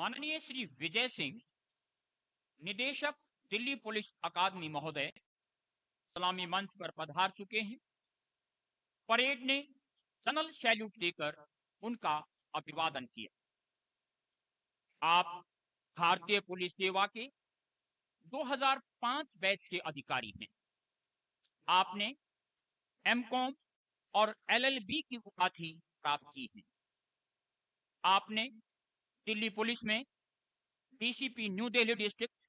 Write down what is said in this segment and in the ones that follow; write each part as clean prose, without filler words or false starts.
माननीय श्री विजय सिंह, निदेशक, दिल्ली पुलिस अकादमी महोदय, सलामी मंच पर पधार चुके हैं। परेड ने जनरल सैल्यूट देकर उनका अभिवादन किया। आप भारतीय पुलिस सेवा के 2005 बैच के अधिकारी हैं। आपने एमकॉम और एलएलबी की उपाधि प्राप्त की है। आपने दिल्ली पुलिस में DCP new Delhi district,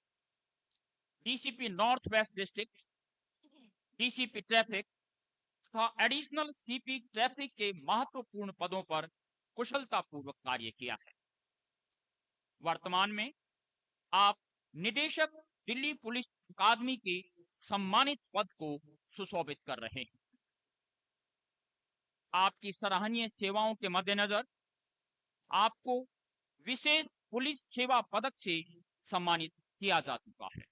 DCP north west district, DCP traffic तथा एडिशनल सीपी ट्रैफिक के महत्वपूर्ण पदों पर कुशलतापूर्वक कार्य किया है। वर्तमान में आप निदेशक, दिल्ली पुलिस अकादमी के सम्मानित पद को सुशोभित कर रहे हैं। आपकी सराहनीय सेवाओं के मद्देनजर आपको विशेष पुलिस सेवा पदक से सम्मानित किया जा चुका है।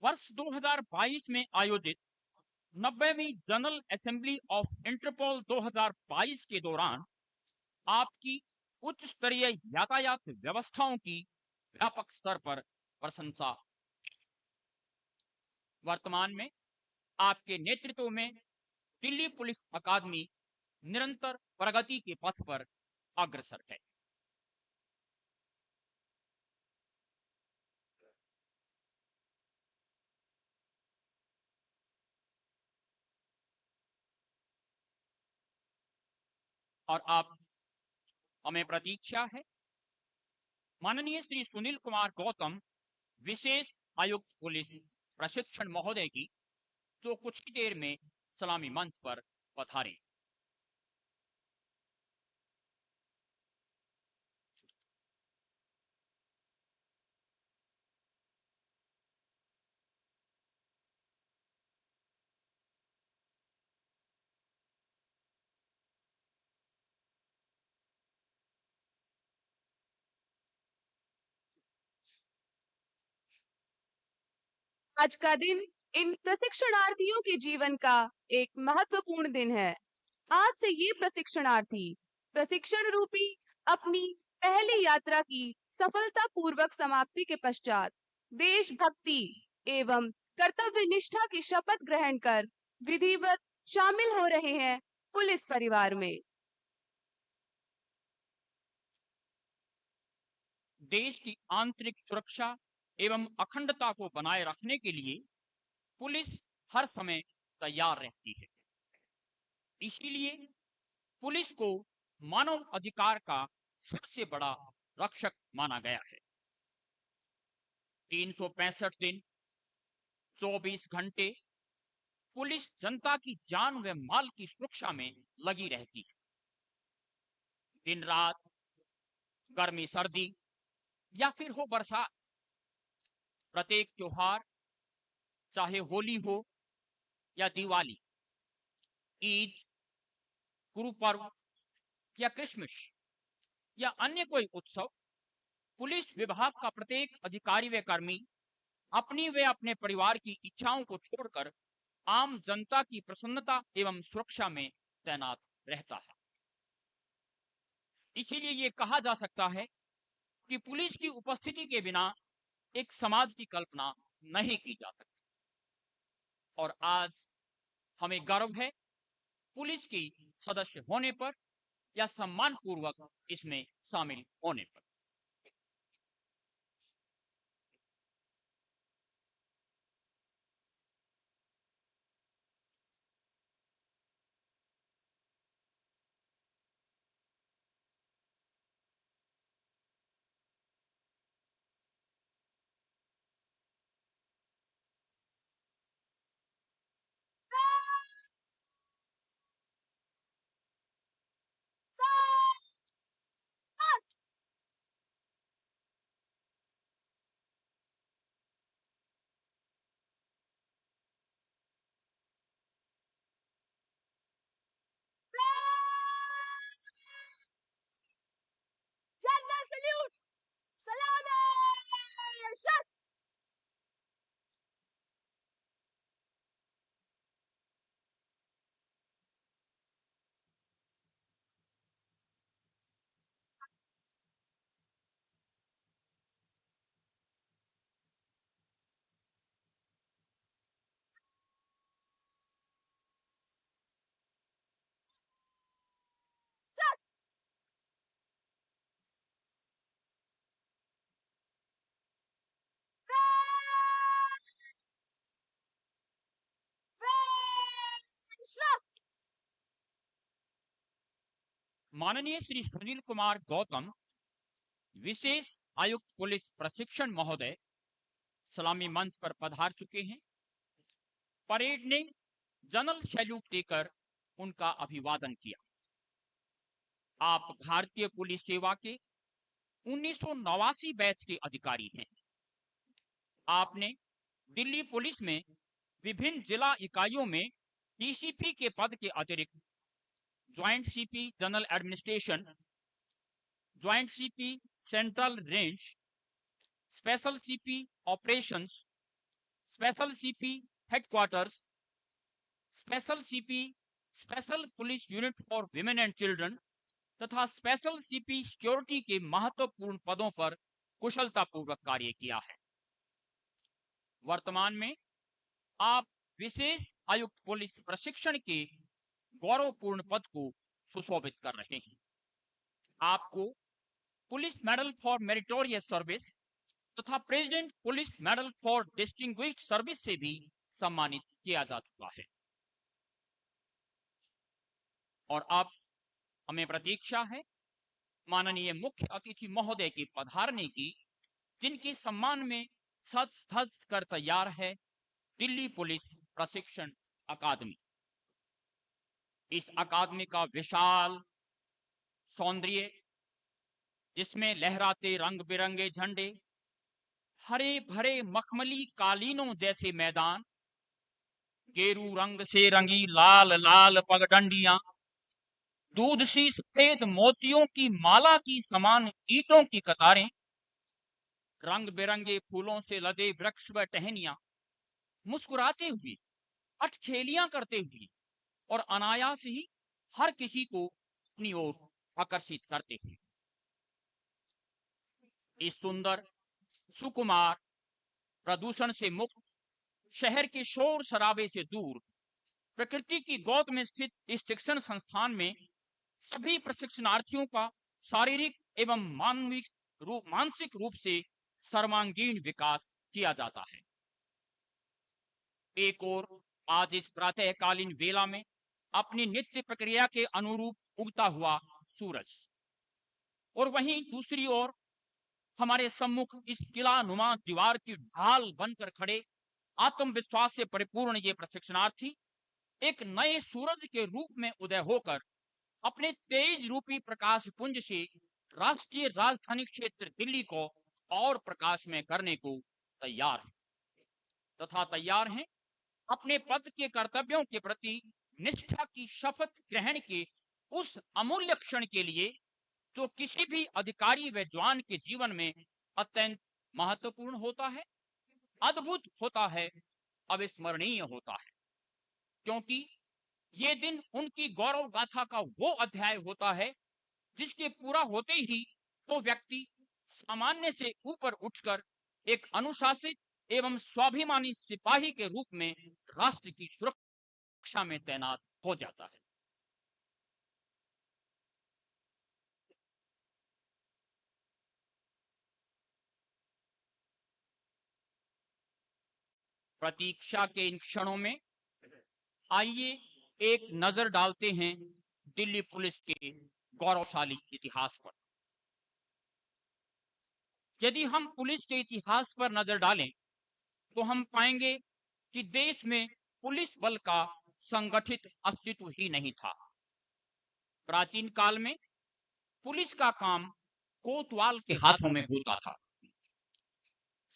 वर्ष 2022 में आयोजित 90वीं जनरल असेंबली ऑफ इंटरपोल 2022 के दौरान आपकी उच्च स्तरीय यातायात व्यवस्थाओं की व्यापक स्तर पर प्रशंसा। वर्तमान में आपके नेतृत्व में दिल्ली पुलिस अकादमी निरंतर प्रगति के पथ पर अग्रसर है। और आप हमें प्रतीक्षा है माननीय श्री सुनील कुमार गौतम, विशेष आयुक्त पुलिस प्रशिक्षण महोदय की, जो कुछ ही देर में सलामी मंच पर पधारे। आज का दिन इन प्रशिक्षणार्थियों के जीवन का एक महत्वपूर्ण दिन है। आज से ये प्रशिक्षणार्थी प्रशिक्षण रूपी अपनी पहली यात्रा की सफलतापूर्वक समाप्ति के पश्चात देशभक्ति एवं कर्तव्य निष्ठा की शपथ ग्रहण कर विधिवत शामिल हो रहे हैं पुलिस परिवार में। देश की आंतरिक सुरक्षा एवं अखंडता को बनाए रखने के लिए पुलिस हर समय तैयार रहती है। इसीलिए पुलिस को मानव अधिकार का सबसे बड़ा रक्षक माना गया है। 365 दिन 24 घंटे पुलिस जनता की जान व माल की सुरक्षा में लगी रहती है। दिन रात, गर्मी सर्दी या फिर हो बरसात, प्रत्येक त्योहार, चाहे होली हो या दिवाली, ईद, गुरु पर्व या क्रिसमस या अन्य कोई उत्सव, पुलिस विभाग का प्रत्येक अधिकारी व कर्मी अपनी व अपने परिवार की इच्छाओं को छोड़कर आम जनता की प्रसन्नता एवं सुरक्षा में तैनात रहता है। इसीलिए ये कहा जा सकता है कि पुलिस की उपस्थिति के बिना एक समाज की कल्पना नहीं की जा सकती। और आज हमें गर्व है पुलिस की सदस्य होने पर या सम्मान पूर्वक इसमें शामिल होने पर। माननीय श्री सुनील कुमार गौतम, विशेष आयुक्त पुलिस प्रशिक्षण महोदय, सलामी मंच पर पधार चुके हैं। परेड ने जनरल सैल्यूट देकर उनका अभिवादन किया। आप भारतीय पुलिस सेवा के 1989 बैच के अधिकारी हैं। आपने दिल्ली पुलिस में विभिन्न जिला इकाइयों में डीसीपी के पद के अतिरिक्त joint CP general administration, joint CP central range, special CP operations, special CP headquarters, special CP special police unit for women and children तथा स्पेशल सीपी सिक्योरिटी के महत्वपूर्ण पदों पर कुशलतापूर्वक कार्य किया है। वर्तमान में आप विशेष आयुक्त पुलिस प्रशिक्षण के गौरवपूर्ण पद को सुशोभित कर रहे हैं। आपको police medal for meritorious service तथा president police medal for distinguished service से भी सम्मानित किया जा चुका है। और अब हमें प्रतीक्षा है माननीय मुख्य अतिथि महोदय के पधारने की, जिनके सम्मान में सज धज कर तैयार है दिल्ली पुलिस प्रशिक्षण अकादमी। इस अकादमी का विशाल सौंदर्य, जिसमें लहराते रंग बिरंगे झंडे, हरे भरे मखमली कालीनों जैसे मैदान, गेरू रंग से रंगी लाल लाल पगडंडियां, दूध सी सफेद मोतियों की माला की समान ईंटों की कतारें, रंग बिरंगे फूलों से लदे वृक्ष व टहनियां, मुस्कुराते हुए अटखेलियां करते हुए और अनायास ही हर किसी को अपनी ओर आकर्षित करते हुए इस सुंदर, सुकुमार, प्रदूषण से मुक्त, शहर के शोर शराबे से दूर, प्रकृति की गोद में स्थित इस शिक्षण संस्थान में सभी प्रशिक्षणार्थियों का शारीरिक एवं मानसिक रूप से सर्वांगीण विकास किया जाता है। एक ओर आज इस प्रातःकालीन वेला में अपनी नित्य प्रक्रिया के अनुरूप उगता हुआ सूरज, और वहीं दूसरी ओर हमारे सम्मुख इस किला नुमा दीवार की ढाल बनकर खड़े आत्मविश्वास से परिपूर्ण ये प्रशिक्षणार्थी एक नए सूरज के रूप में उदय होकर अपने तेज रूपी प्रकाश पुंज से राष्ट्रीय राजधानी क्षेत्र दिल्ली को और प्रकाशमय करने को तैयार है तथा तैयार हैं अपने पद के कर्तव्यों के प्रति निष्ठा की शपथ ग्रहण के उस अमूल्य क्षण के लिए जो किसी भी अधिकारी व जवान के जीवन में अत्यंत महत्वपूर्ण होता है, अद्भुत होता है, अविस्मरणीय होता है, क्योंकि ये दिन उनकी गौरव गाथा का वो अध्याय होता है जिसके पूरा होते ही तो व्यक्ति सामान्य से ऊपर उठकर एक अनुशासित एवं स्वाभिमानी सिपाही के रूप में राष्ट्र की सुरक्षा में तैनात हो जाता है। प्रतीक्षा के इन क्षणों में आइए एक नजर डालते हैं दिल्ली पुलिस के गौरवशाली इतिहास पर। यदि हम पुलिस के इतिहास पर नजर डालें तो हम पाएंगे कि देश में पुलिस बल का संगठित अस्तित्व ही नहीं था। प्राचीन काल में पुलिस का काम कोतवाल के हाथों में होता था।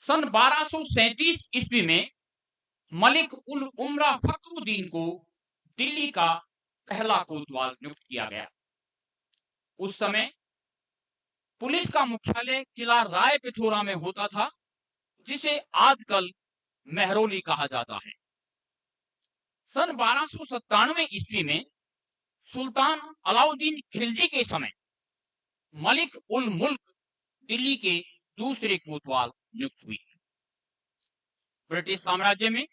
सन 1237 ईस्वी में मलिक उल उमरा फखरुद्दीन को दिल्ली का पहला कोतवाल नियुक्त किया गया। उस समय पुलिस का मुख्यालय किला राय पिथौरा में होता था, जिसे आजकल महरौली कहा जाता है। सन 1297 ईस्वी में सुल्तान अलाउद्दीन खिलजी के समय मलिक उल मुल्क दिल्ली के दूसरे कोतवाल नियुक्त हुए। ब्रिटिश साम्राज्य में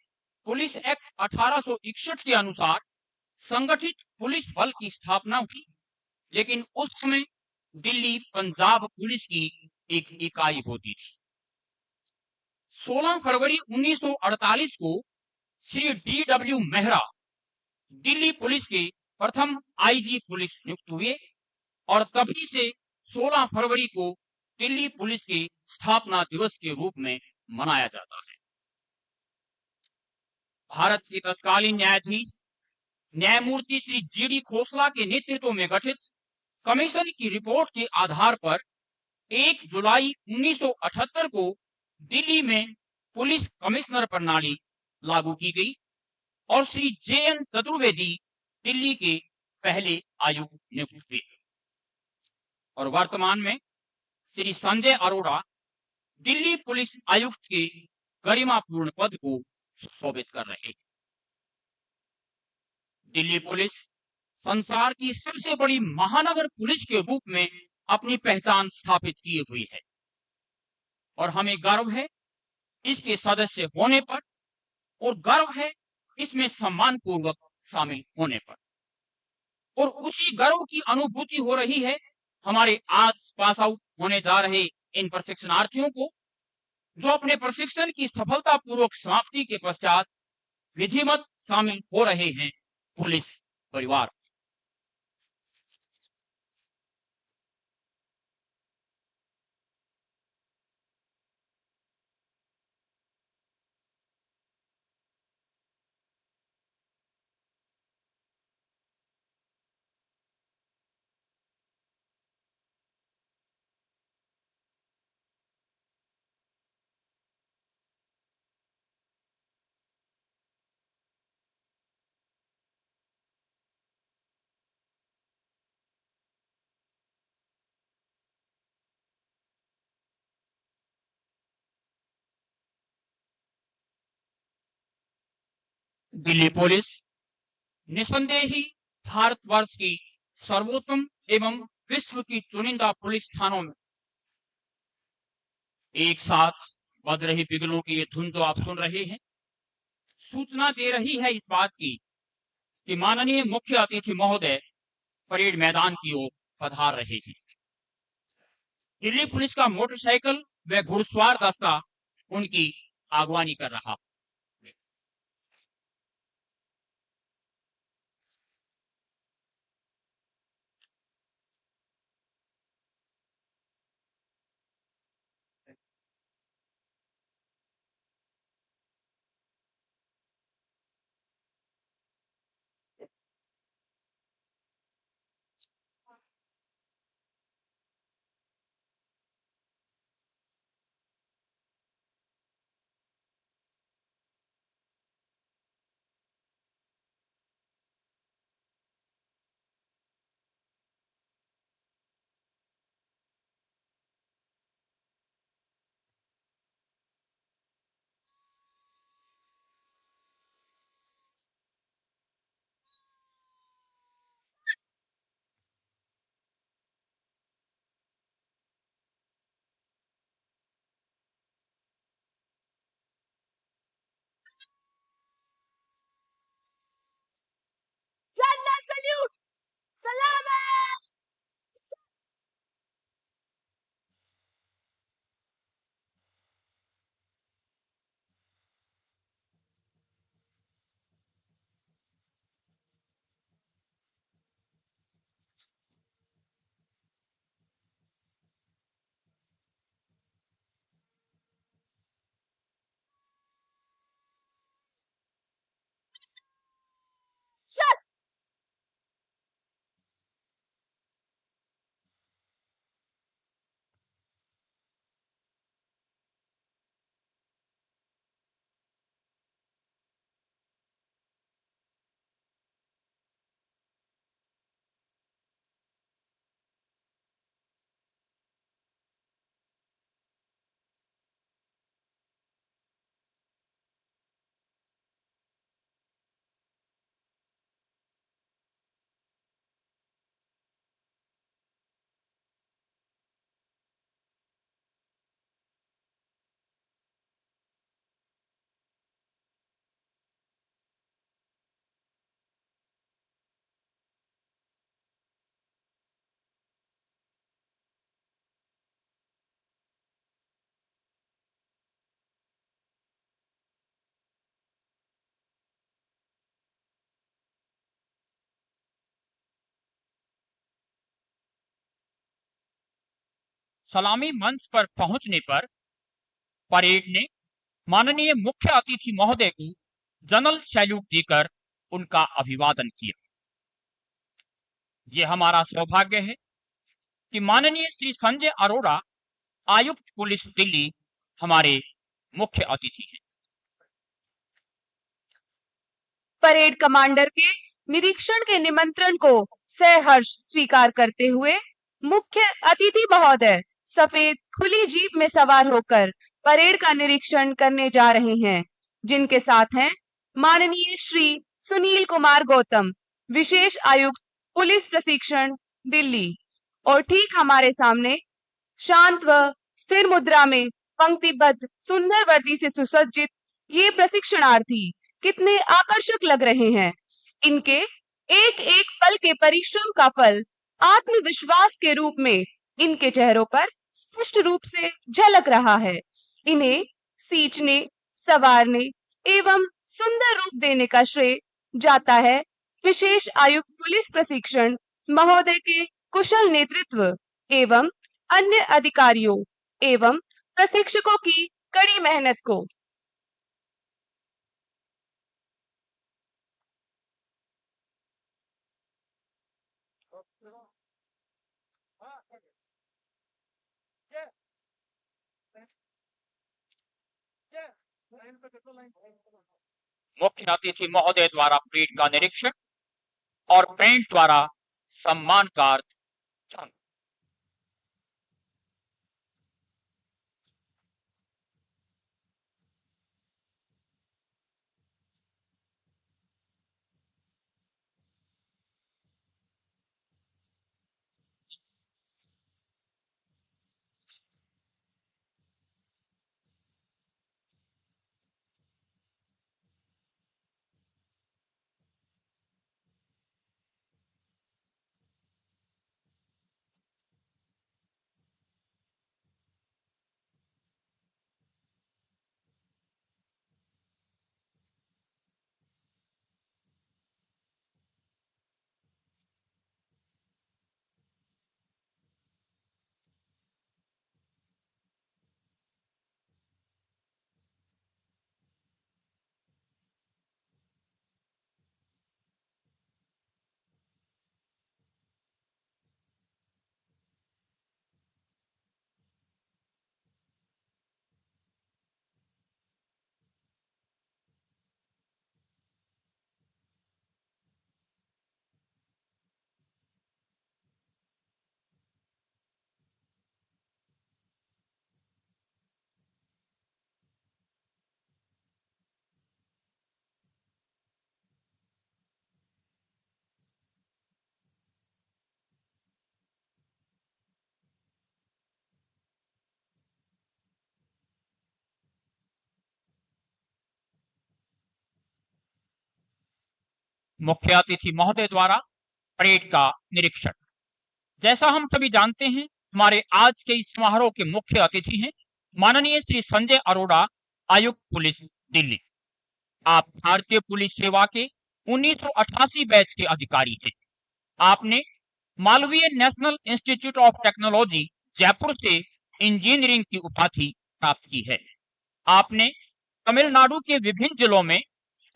पुलिस एक्ट 1861 के अनुसार संगठित पुलिस बल की स्थापना हुई, लेकिन उस समय दिल्ली पंजाब पुलिस की एक इकाई होती थी। 16 फरवरी 1948 को श्री D.W. मेहरा दिल्ली पुलिस के प्रथम आईजी पुलिस नियुक्त हुए और तभी से 16 फरवरी को दिल्ली पुलिस के स्थापना दिवस के रूप में मनाया जाता है। भारत के तत्कालीन न्यायाधीश न्यायमूर्ति श्री जीडी खोसला के नेतृत्व में गठित कमीशन की रिपोर्ट के आधार पर 1 जुलाई 1978 को दिल्ली में पुलिस कमिश्नर प्रणाली लागू की गई और श्री JN चतुर्वेदी दिल्ली के पहले आयुक्त नियुक्त हुए और वर्तमान में श्री संजय अरोड़ा दिल्ली पुलिस आयुक्त के गरिमापूर्ण पद को सुशोभित कर रहे हैं। दिल्ली पुलिस संसार की सबसे बड़ी महानगर पुलिस के रूप में अपनी पहचान स्थापित किए हुई है और हमें गर्व है इसके सदस्य होने पर और गर्व है इसमें सम्मानपूर्वक शामिल होने पर और उसी गर्व की अनुभूति हो रही है हमारे आज पास आउट होने जा रहे इन प्रशिक्षणार्थियों को जो अपने प्रशिक्षण की सफलतापूर्वक समाप्ति के पश्चात विधिवत शामिल हो रहे हैं पुलिस परिवार। दिल्ली पुलिस निसंदेह ही भारतवर्ष की सर्वोत्तम एवं विश्व की चुनिंदा पुलिस थानों में एक साथ बज रही बिगलों की ये धुन जो आप सुन रहे हैं सूचना दे रही है इस बात की कि माननीय मुख्य अतिथि महोदय परेड मैदान की ओर पधार रहे हैं। दिल्ली पुलिस का मोटरसाइकिल व घुड़सवार दस्ता उनकी आगवानी कर रहा। सलामी मंच पर पहुंचने पर परेड ने माननीय मुख्य अतिथि महोदय को जनरल सैल्यूट देकर उनका अभिवादन किया। यह हमारा सौभाग्य है कि माननीय श्री संजय अरोड़ा, आयुक्त पुलिस दिल्ली, हमारे मुख्य अतिथि हैं। परेड कमांडर के निरीक्षण के निमंत्रण को सहर्ष स्वीकार करते हुए मुख्य अतिथि महोदय सफेद खुली जीप में सवार होकर परेड का निरीक्षण करने जा रहे हैं, जिनके साथ हैं माननीय श्री सुनील कुमार गौतम, विशेष आयुक्त पुलिस प्रशिक्षण दिल्ली, और ठीक हमारे सामने शांत व स्थिर मुद्रा में पंक्तिबद्ध सुंदर वर्दी से सुसज्जित ये प्रशिक्षणार्थी कितने आकर्षक लग रहे हैं। इनके एक एक पल के परिश्रम का फल आत्मविश्वास के रूप में इनके चेहरों पर स्पष्ट रूप से झलक रहा है। इन्हें सींचने, संवारने एवं सुंदर रूप देने का श्रेय जाता है विशेष आयुक्त पुलिस प्रशिक्षण महोदय के कुशल नेतृत्व एवं अन्य अधिकारियों एवं प्रशिक्षकों की कड़ी मेहनत को। मुख्य अतिथि महोदय द्वारा परेड का निरीक्षण और पेंट द्वारा सम्मान का अर्थ। मुख्य अतिथि महोदय द्वारा परेड का निरीक्षण। जैसा हम सभी जानते हैं, हमारे आज के इस समारोह के मुख्य अतिथि हैं माननीय श्री संजय अरोड़ा, आयुक्त पुलिस दिल्ली। आप भारतीय पुलिस सेवा के 1988 बैच के अधिकारी हैं। आपने Malviya national institute of technology Jaipur से इंजीनियरिंग की उपाधि प्राप्त की है। आपने तमिलनाडु के विभिन्न जिलों में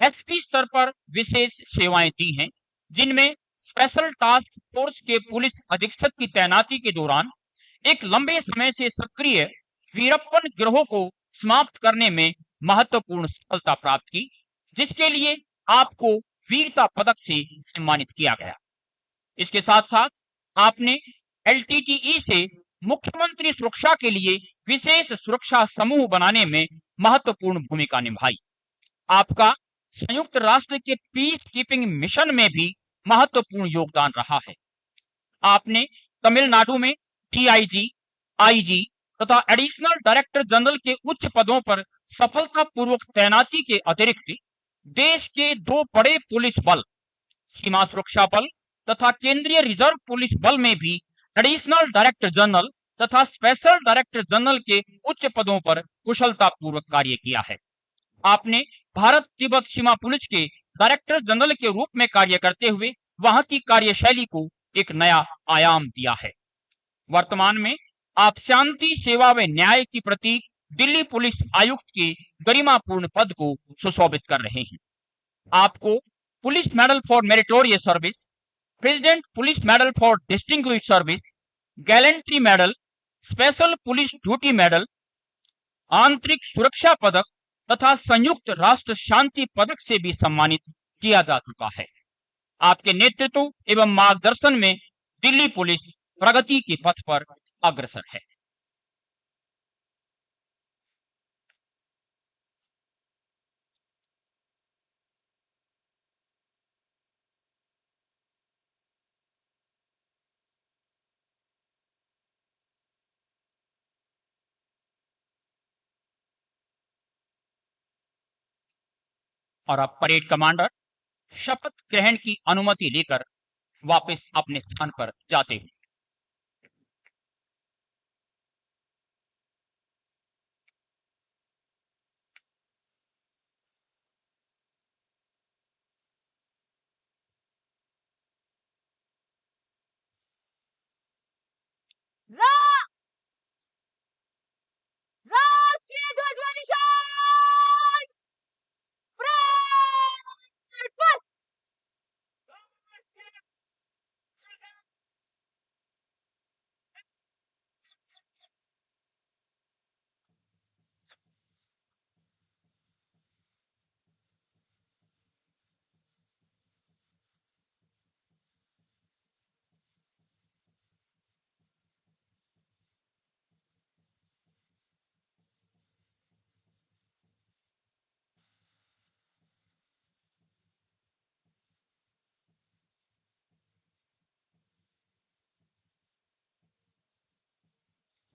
एसपी स्तर पर विशेष सेवाएं दी हैं, जिनमें स्पेशल टास्क फोर्स के पुलिस अधीक्षक की तैनाती के दौरान एक लंबे समय से सक्रिय वीरप्पन गिरोह को समाप्त करने में महत्वपूर्ण सफलता प्राप्त की, जिसके लिए आपको वीरता पदक से सम्मानित किया गया। इसके साथ साथ आपने एलटीटीई से मुख्यमंत्री सुरक्षा के लिए विशेष सुरक्षा समूह बनाने में महत्वपूर्ण भूमिका निभाई। आपका संयुक्त राष्ट्र के पीस कीपिंग मिशन में भी महत्वपूर्ण योगदान रहा है। आपने तमिलनाडु में डीआईजी, आईजी तथा एडिशनल डायरेक्टर जनरल के उच्च पदों पर सफलतापूर्वक तैनाती के अतिरिक्त देश के 2 बड़े पुलिस बल, सीमा सुरक्षा बल तथा केंद्रीय रिजर्व पुलिस बल में भी एडिशनल डायरेक्टर जनरल तथा स्पेशल डायरेक्टर जनरल के उच्च पदों पर कुशलतापूर्वक कार्य किया है। आपने भारत तिब्बत सीमा पुलिस के डायरेक्टर जनरल के रूप में कार्य करते हुए वहां की कार्यशैली को एक नया आयाम दिया है। वर्तमान में आप शांति, सेवा व न्याय की प्रतीक दिल्ली पुलिस आयुक्त के गरिमापूर्ण पद को सुशोभित कर रहे हैं। आपको police medal for meritorious service, president police medal for distinguished service, gallantry medal, special police duty medal, आंतरिक सुरक्षा पदक तथा संयुक्त राष्ट्र शांति पदक से भी सम्मानित किया जा चुका है। आपके नेतृत्व एवं मार्गदर्शन में दिल्ली पुलिस प्रगति के पथ पर अग्रसर है। और अब परेड कमांडर शपथ ग्रहण की अनुमति लेकर वापस अपने स्थान पर जाते हैं। राष्ट्रीय ध्वज व निशान परेड पर।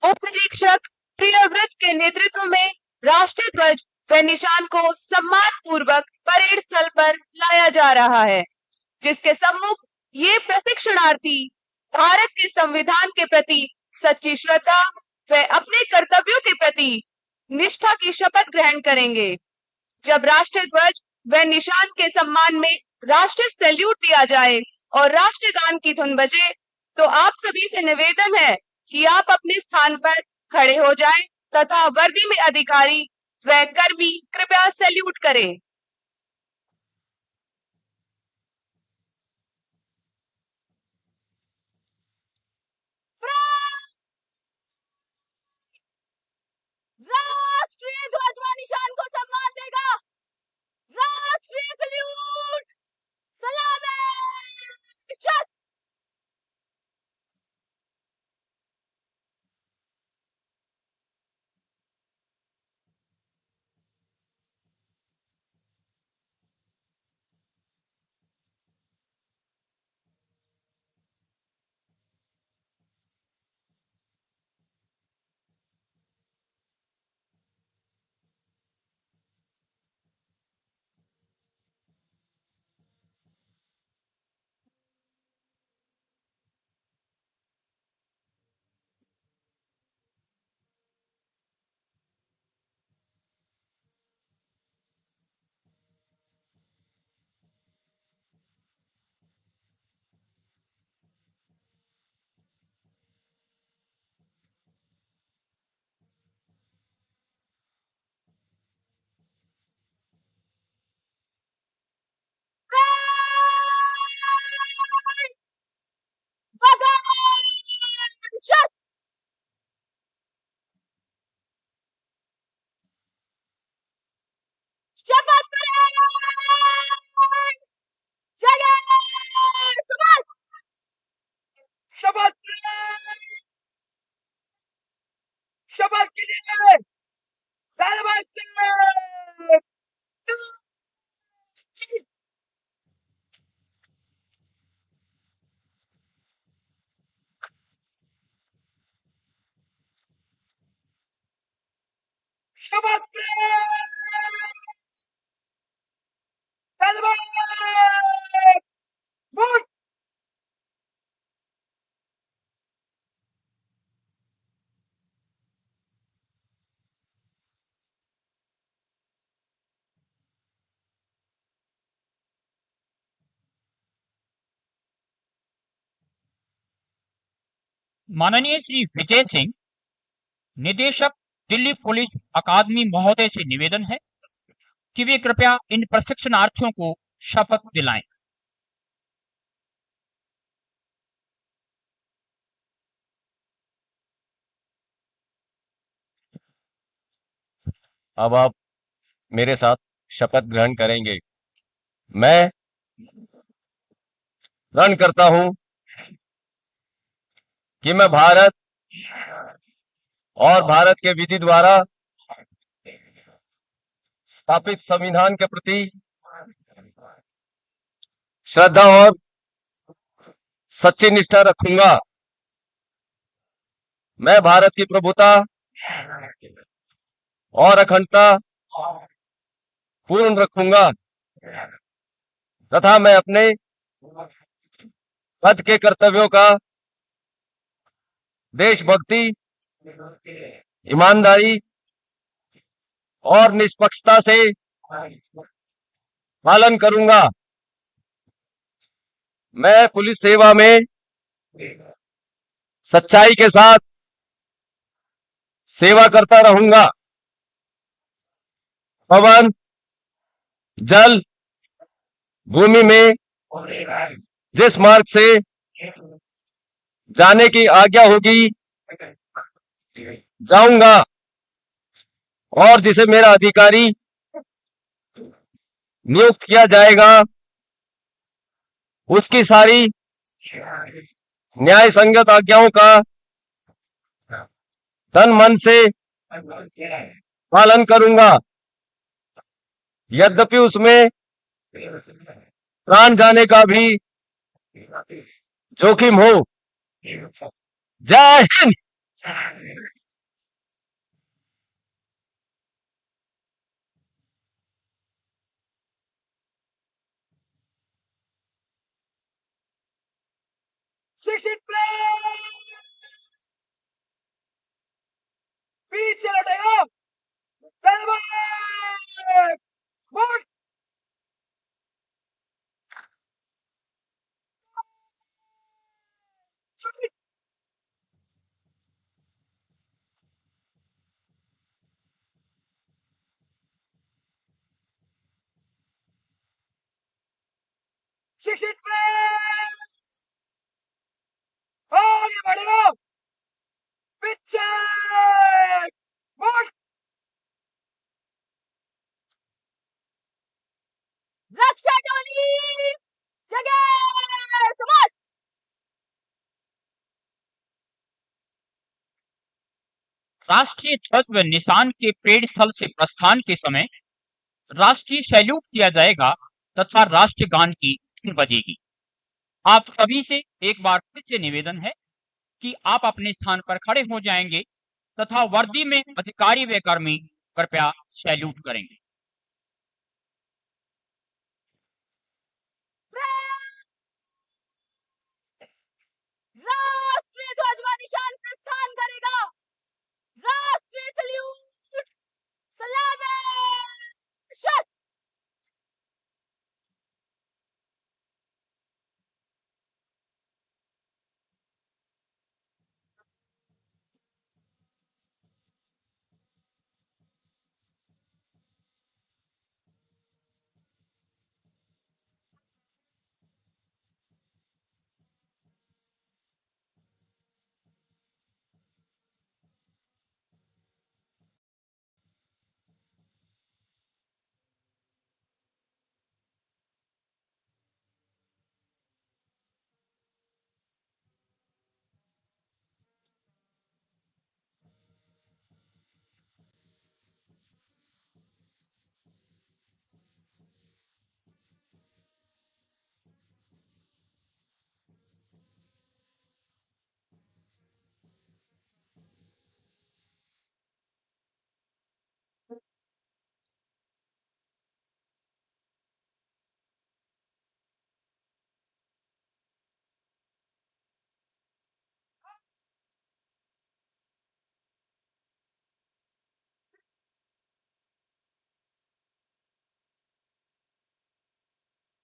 उप निरीक्षक प्रियव्रत के नेतृत्व में राष्ट्रीय ध्वज व निशान को सम्मान पूर्वक परेड स्थल पर लाया जा रहा है, जिसके सम्मुख ये प्रशिक्षणार्थी भारत के संविधान के प्रति सच्ची श्रद्धा व अपने कर्तव्यों के प्रति निष्ठा की शपथ ग्रहण करेंगे। जब राष्ट्रीय ध्वज व निशान के सम्मान में राष्ट्रीय सैल्यूट दिया जाए और राष्ट्रीय गान की धुन बजे, तो आप सभी से निवेदन है कि आप अपने स्थान पर खड़े हो जाएं तथा वर्दी में अधिकारी व कर्मी कृपया सैल्यूट करें। राष्ट्रीय ध्वज व निशान को सम्मान देगा राष्ट्रीय सैल्यूट। सलामी। शपथ शपथ शपथ के लिए शपथ माननीय श्री विजय सिंह निदेशक दिल्ली पुलिस अकादमी महोदय से निवेदन है कि वे कृपया इन प्रशिक्षणार्थियों को शपथ दिलाएं। अब आप मेरे साथ शपथ ग्रहण करेंगे। मैं प्रण करता हूं कि मैं भारत और भारत के विधि द्वारा स्थापित संविधान के प्रति श्रद्धा और सच्ची निष्ठा रखूंगा। मैं भारत की प्रभुता और अखंडता पूर्ण रखूंगा तथा मैं अपने पद के कर्तव्यों का देशभक्ति, ईमानदारी और निष्पक्षता से पालन करूंगा। मैं पुलिस सेवा में सच्चाई के साथ सेवा करता रहूंगा। पवन, जल, भूमि में जिस मार्ग से जाने की आज्ञा होगी जाऊंगा और जिसे मेरा अधिकारी नियुक्त किया जाएगा उसकी सारी न्याय संगत आज्ञाओं का तन मन से पालन करूंगा, यद्यपि उसमें प्राण जाने का भी जोखिम हो। जय हिंद। शिक्षित पीछे लौटेगा। शिक्षित आगे बढ़ेगा। पीछे मुड़। रक्षा टोली जगह समाज। राष्ट्रीय ध्वज व निशान के परेड स्थल से प्रस्थान के समय राष्ट्रीय सैल्यूट किया जाएगा तथा राष्ट्रगान की धुन बजेगी। आप सभी से एक बार फिर से निवेदन है कि आप अपने स्थान पर खड़े हो जाएंगे तथा वर्दी में अधिकारी व कर्मी कृपया सैल्यूट करेंगे। राष्ट्रीय ध्वज व निशान प्रस्थान करेगा। राष्ट्रीय सैल्यूट। सलामी।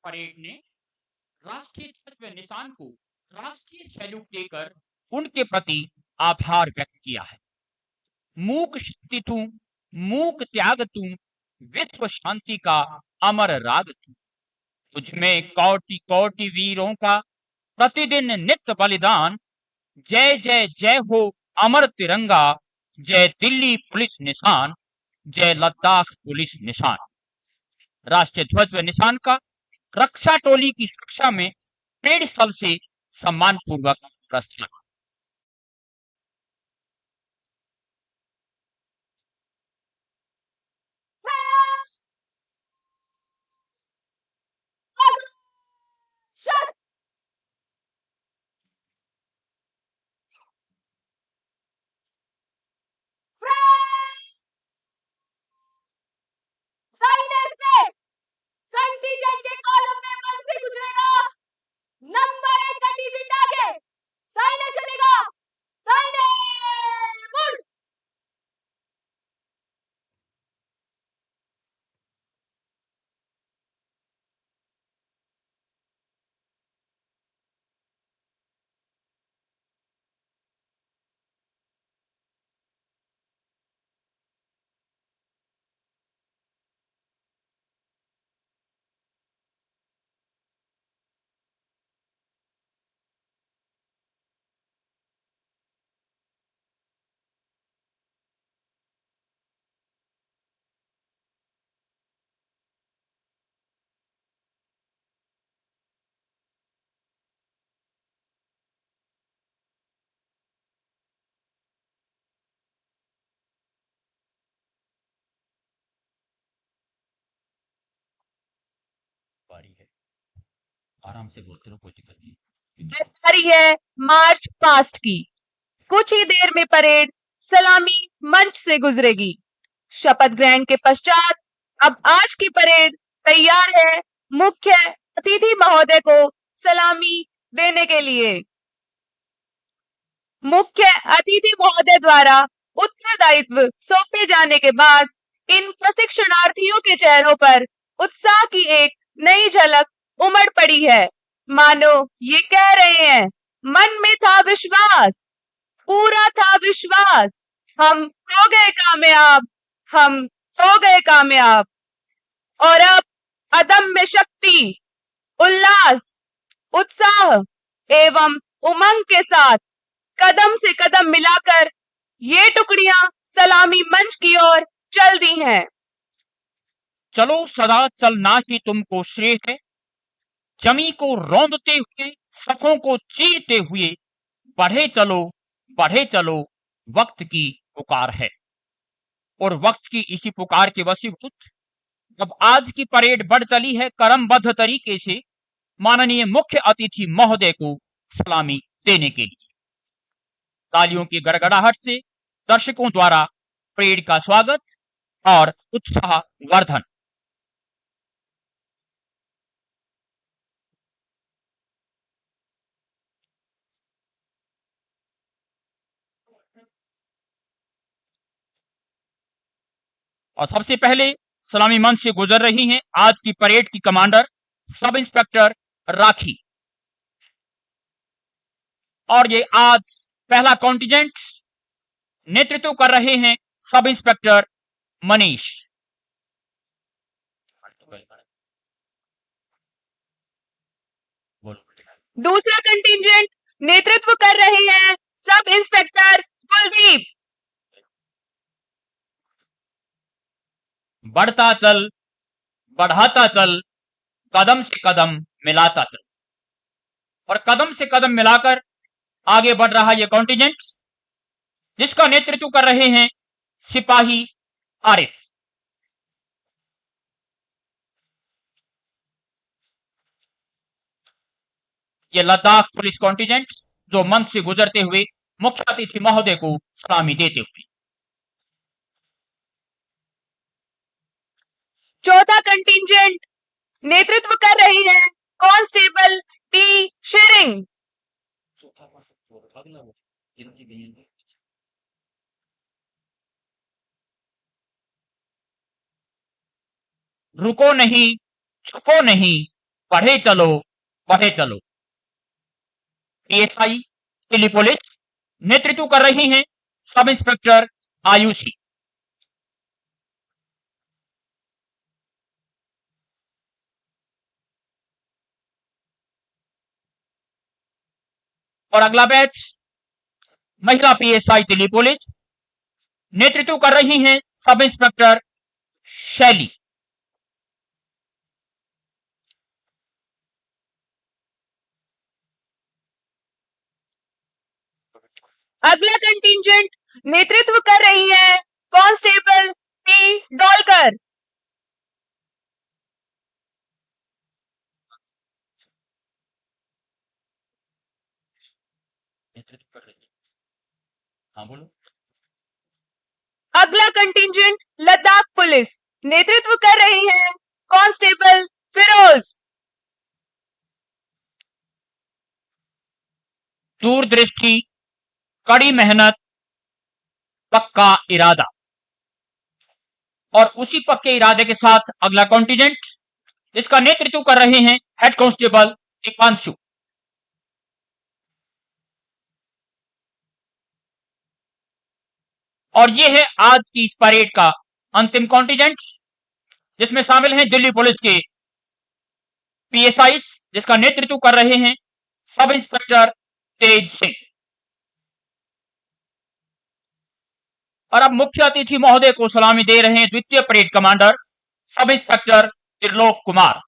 परेड ने राष्ट्रीय ध्वज व निशान को राष्ट्रीय सैल्यूट देकर उनके प्रति आभार व्यक्त किया है। मूक शक्ति तू, मूक त्याग तू, विश्व शांति का अमर राग तू। तुझमें कोटि कोटि वीरों का प्रतिदिन नित्य बलिदान। जय जय जय हो अमर तिरंगा, जय दिल्ली पुलिस निशान, जय लद्दाख पुलिस निशान। राष्ट्रीय ध्वज व निशान का रक्षा टोली की सुरक्षा में परेड स्थल से सम्मान पूर्वक प्रस्थान। कंटीजेंट के कॉलम में मन से गुजरेगा, नंबर 1 कंटीजेंट आगे, दाहिने चलेगा, दाहिने मुड़। बारी है, आराम से बोलते रहो, कोई दिक्कत नहीं। बारी है मार्च पास्ट की। कुछ ही देर में परेड सलामी मंच से गुजरेगी। शपथ ग्रहण के पश्चात अब आज की परेड तैयार है मुख्य अतिथि महोदय को सलामी देने के लिए। मुख्य अतिथि महोदय द्वारा उत्तरदायित्व सौंपे जाने के बाद इन प्रशिक्षणार्थियों के चेहरों पर उत्साह की एक नई झलक उमड़ पड़ी है। मानो ये कह रहे हैं, मन में था विश्वास, पूरा था विश्वास, हम हो गए कामयाब, हम हो गए कामयाब। और अब अदम्य शक्ति, उल्लास, उत्साह एवं उमंग के साथ कदम से कदम मिलाकर ये टुकड़ियां सलामी मंच की ओर चल दी हैं। चलो सदा चलना ही तुमको श्रेय है, जमी को रौंदते हुए, सफों को चीरते हुए, बढ़े चलो, वक्त की पुकार है। और वक्त की इसी पुकार के वशीभूत अब आज की परेड बढ़ चली है क्रमबद्ध तरीके से माननीय मुख्य अतिथि महोदय को सलामी देने के लिए। तालियों की गड़गड़ाहट से दर्शकों द्वारा परेड का स्वागत और उत्साहवर्धन। और सबसे पहले सलामी मंच से गुजर रही हैं आज की परेड की कमांडर सब इंस्पेक्टर राखी। और ये आज पहला कॉन्टिजेंट नेतृत्व कर रहे हैं सब इंस्पेक्टर मनीष। दूसरा कंटिंजेंट नेतृत्व कर रहे हैं सब इंस्पेक्टर कुलदीप। बढ़ता चल, बढ़ाता चल, कदम से कदम मिलाता चल। और कदम से कदम मिलाकर आगे बढ़ रहा यह कॉन्टिजेंट जिसका नेतृत्व कर रहे हैं सिपाही आरिफ। ये लद्दाख पुलिस कॉन्टिजेंट जो मंच से गुजरते हुए मुख्य अतिथि महोदय को सलामी देते हुए। चौथा कंटिंजेंट नेतृत्व कर रही हैं कांस्टेबल टी शेरिंग। रुको नहीं, झुको नहीं, बढ़े चलो, बढ़े चलो। पीएसआई दिल्ली पुलिस नेतृत्व कर रही हैं सब इंस्पेक्टर आयुषी। और अगला बैच महिला पीएसआई दिल्ली पुलिस, नेतृत्व कर रही हैं सब इंस्पेक्टर शैली। अगला कंटिंजेंट नेतृत्व कर रही है कांस्टेबल पी डोलकर। नेतृत्व कर रही है, हाँ बोलो। अगला कंटिंजेंट लद्दाख पुलिस, नेतृत्व कर रही हैं कांस्टेबल फिरोज। दूरदृष्टि, कड़ी मेहनत, पक्का इरादा। और उसी पक्के इरादे के साथ अगला कॉन्टिजेंट जिसका नेतृत्व कर रहे हैं हेड कांस्टेबल दीपांशु। और ये है आज की इस परेड का अंतिम कॉन्टिजेंट जिसमें शामिल हैं दिल्ली पुलिस के पीएसआई जिसका नेतृत्व कर रहे हैं सब इंस्पेक्टर तेज सिंह। और अब मुख्य अतिथि महोदय को सलामी दे रहे हैं द्वितीय parade commander sub inspector Trilok Kumar.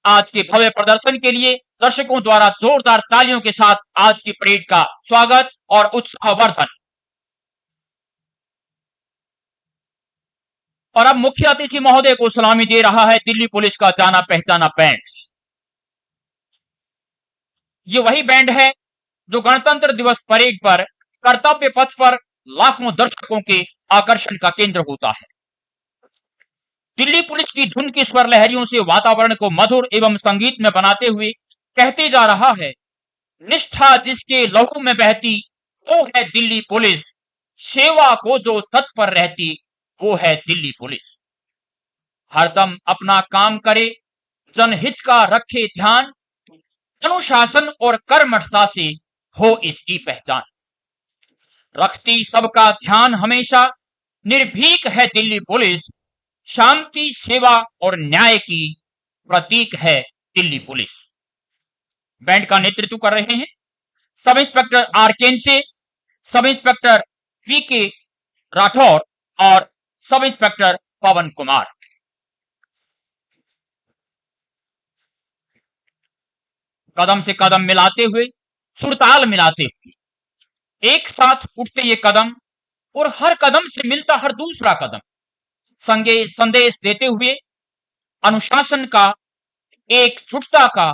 आज के भव्य प्रदर्शन के लिए दर्शकों द्वारा जोरदार तालियों के साथ आज की परेड का स्वागत और उत्साहवर्धन। और अब मुख्य अतिथि महोदय को सलामी दे रहा है दिल्ली पुलिस का जाना पहचाना बैंड। ये वही बैंड है जो गणतंत्र दिवस परेड पर कर्तव्य पथ पर लाखों दर्शकों के आकर्षण का केंद्र होता है। दिल्ली पुलिस की धुन की स्वर लहरियों से वातावरण को मधुर एवं संगीत में बनाते हुए कहते जा रहा है, निष्ठा जिसके लहू में बहती वो है दिल्ली पुलिस, सेवा को जो तत्पर रहती वो है दिल्ली पुलिस। हरदम अपना काम करे, जनहित का रखे ध्यान, अनुशासन और कर्मठता से हो इसकी पहचान। रखती सबका ध्यान हमेशा, निर्भीक है दिल्ली पुलिस, शांति सेवा और न्याय की प्रतीक है दिल्ली पुलिस। बैंड का नेतृत्व कर रहे हैं sub inspector are केनसे, sub inspector we के राठौर और सब इंस्पेक्टर पवन कुमार। कदम से कदम मिलाते हुए, सुरताल मिलाते हुए एक साथ उठते ये कदम और हर कदम से मिलता हर दूसरा कदम संगे संदेश देते हुए अनुशासन का, एकजुटता का,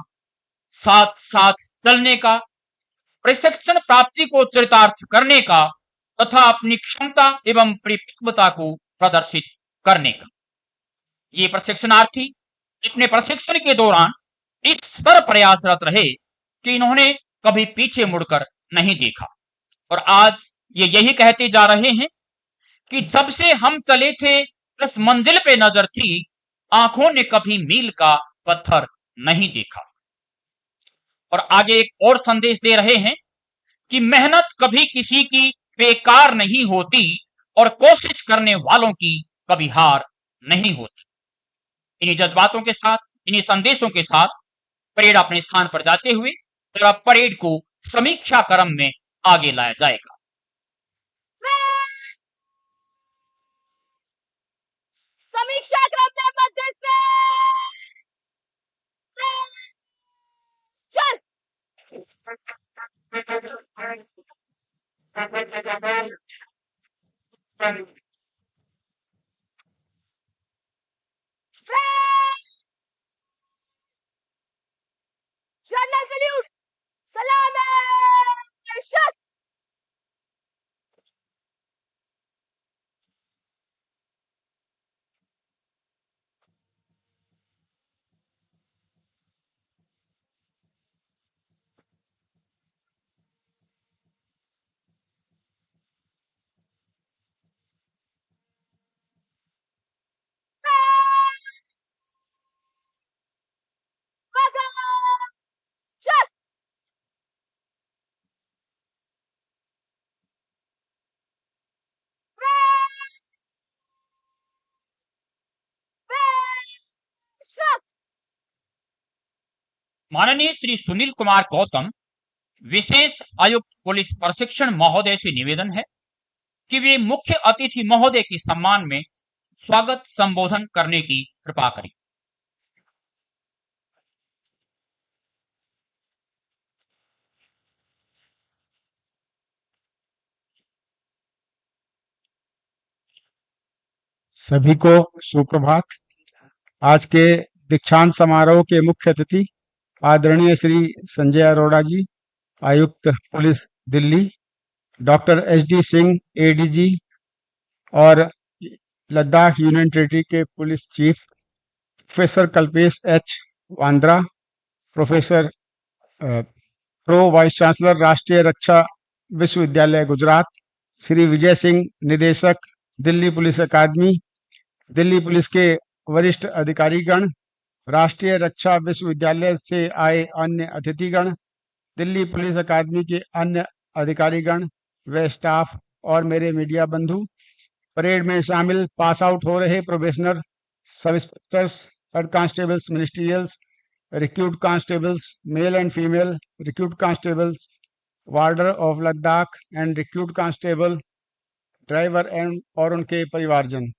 साथ साथ चलने का, प्रशिक्षण प्राप्ति को चरितार्थ करने का तथा अपनी क्षमता एवं परिपक्वता को प्रदर्शित करने का। ये प्रशिक्षणार्थी अपने प्रशिक्षण के दौरान इस स्तर प्रयासरत रहे कि इन्होंने कभी पीछे मुड़कर नहीं देखा। और आज ये यही कहते जा रहे हैं कि जब से हम चले थे इस मंजिल पे नजर थी, आंखों ने कभी मील का पत्थर नहीं देखा। और आगे एक और संदेश दे रहे हैं कि मेहनत कभी किसी की बेकार नहीं होती और कोशिश करने वालों की कभी हार नहीं होती। इन्हीं जज्बातों के साथ, इन्हीं संदेशों के साथ परेड अपने स्थान पर जाते हुए जरा परेड को समीक्षा क्रम में आगे लाया जाएगा। समीक्षा क्रम में मध्य से चल। जनरल सल्यूट, सलाम है शत। माननीय श्री सुनील कुमार गौतम, विशेष आयुक्त पुलिस प्रशिक्षण महोदय से निवेदन है कि वे मुख्य अतिथि महोदय के सम्मान में स्वागत संबोधन करने की कृपा करें। सभी को सुप्रभात। आज के दीक्षांत समारोह के मुख्य अतिथि आदरणीय श्री संजय अरोड़ा जी, आयुक्त police Delhi, doctor H D. Singh ADG और लद्दाख यूनियन टेरिटरी के police chief, professor Kalpesh H. Wandra, professor pro vice chancellor Rashtriya Raksha Vishwavidyalaya Gujarat, Shri Vijay Singh निदेशक Delhi police academy, Delhi police के वरिष्ठ अधिकारीगण, राष्ट्रीय रक्षा विश्वविद्यालय से आए अन्य अतिथिगण, दिल्ली पुलिस अकादमी के अन्य अधिकारीगण व स्टाफ और मेरे मीडिया बंधु, परेड में शामिल पास आउट हो रहे probationer, sub inspectors, head constables, ministerials, recruit constables, male and female recruit constables, warder of Ladakh and recruit constable, driver and और उनके परिवारजन,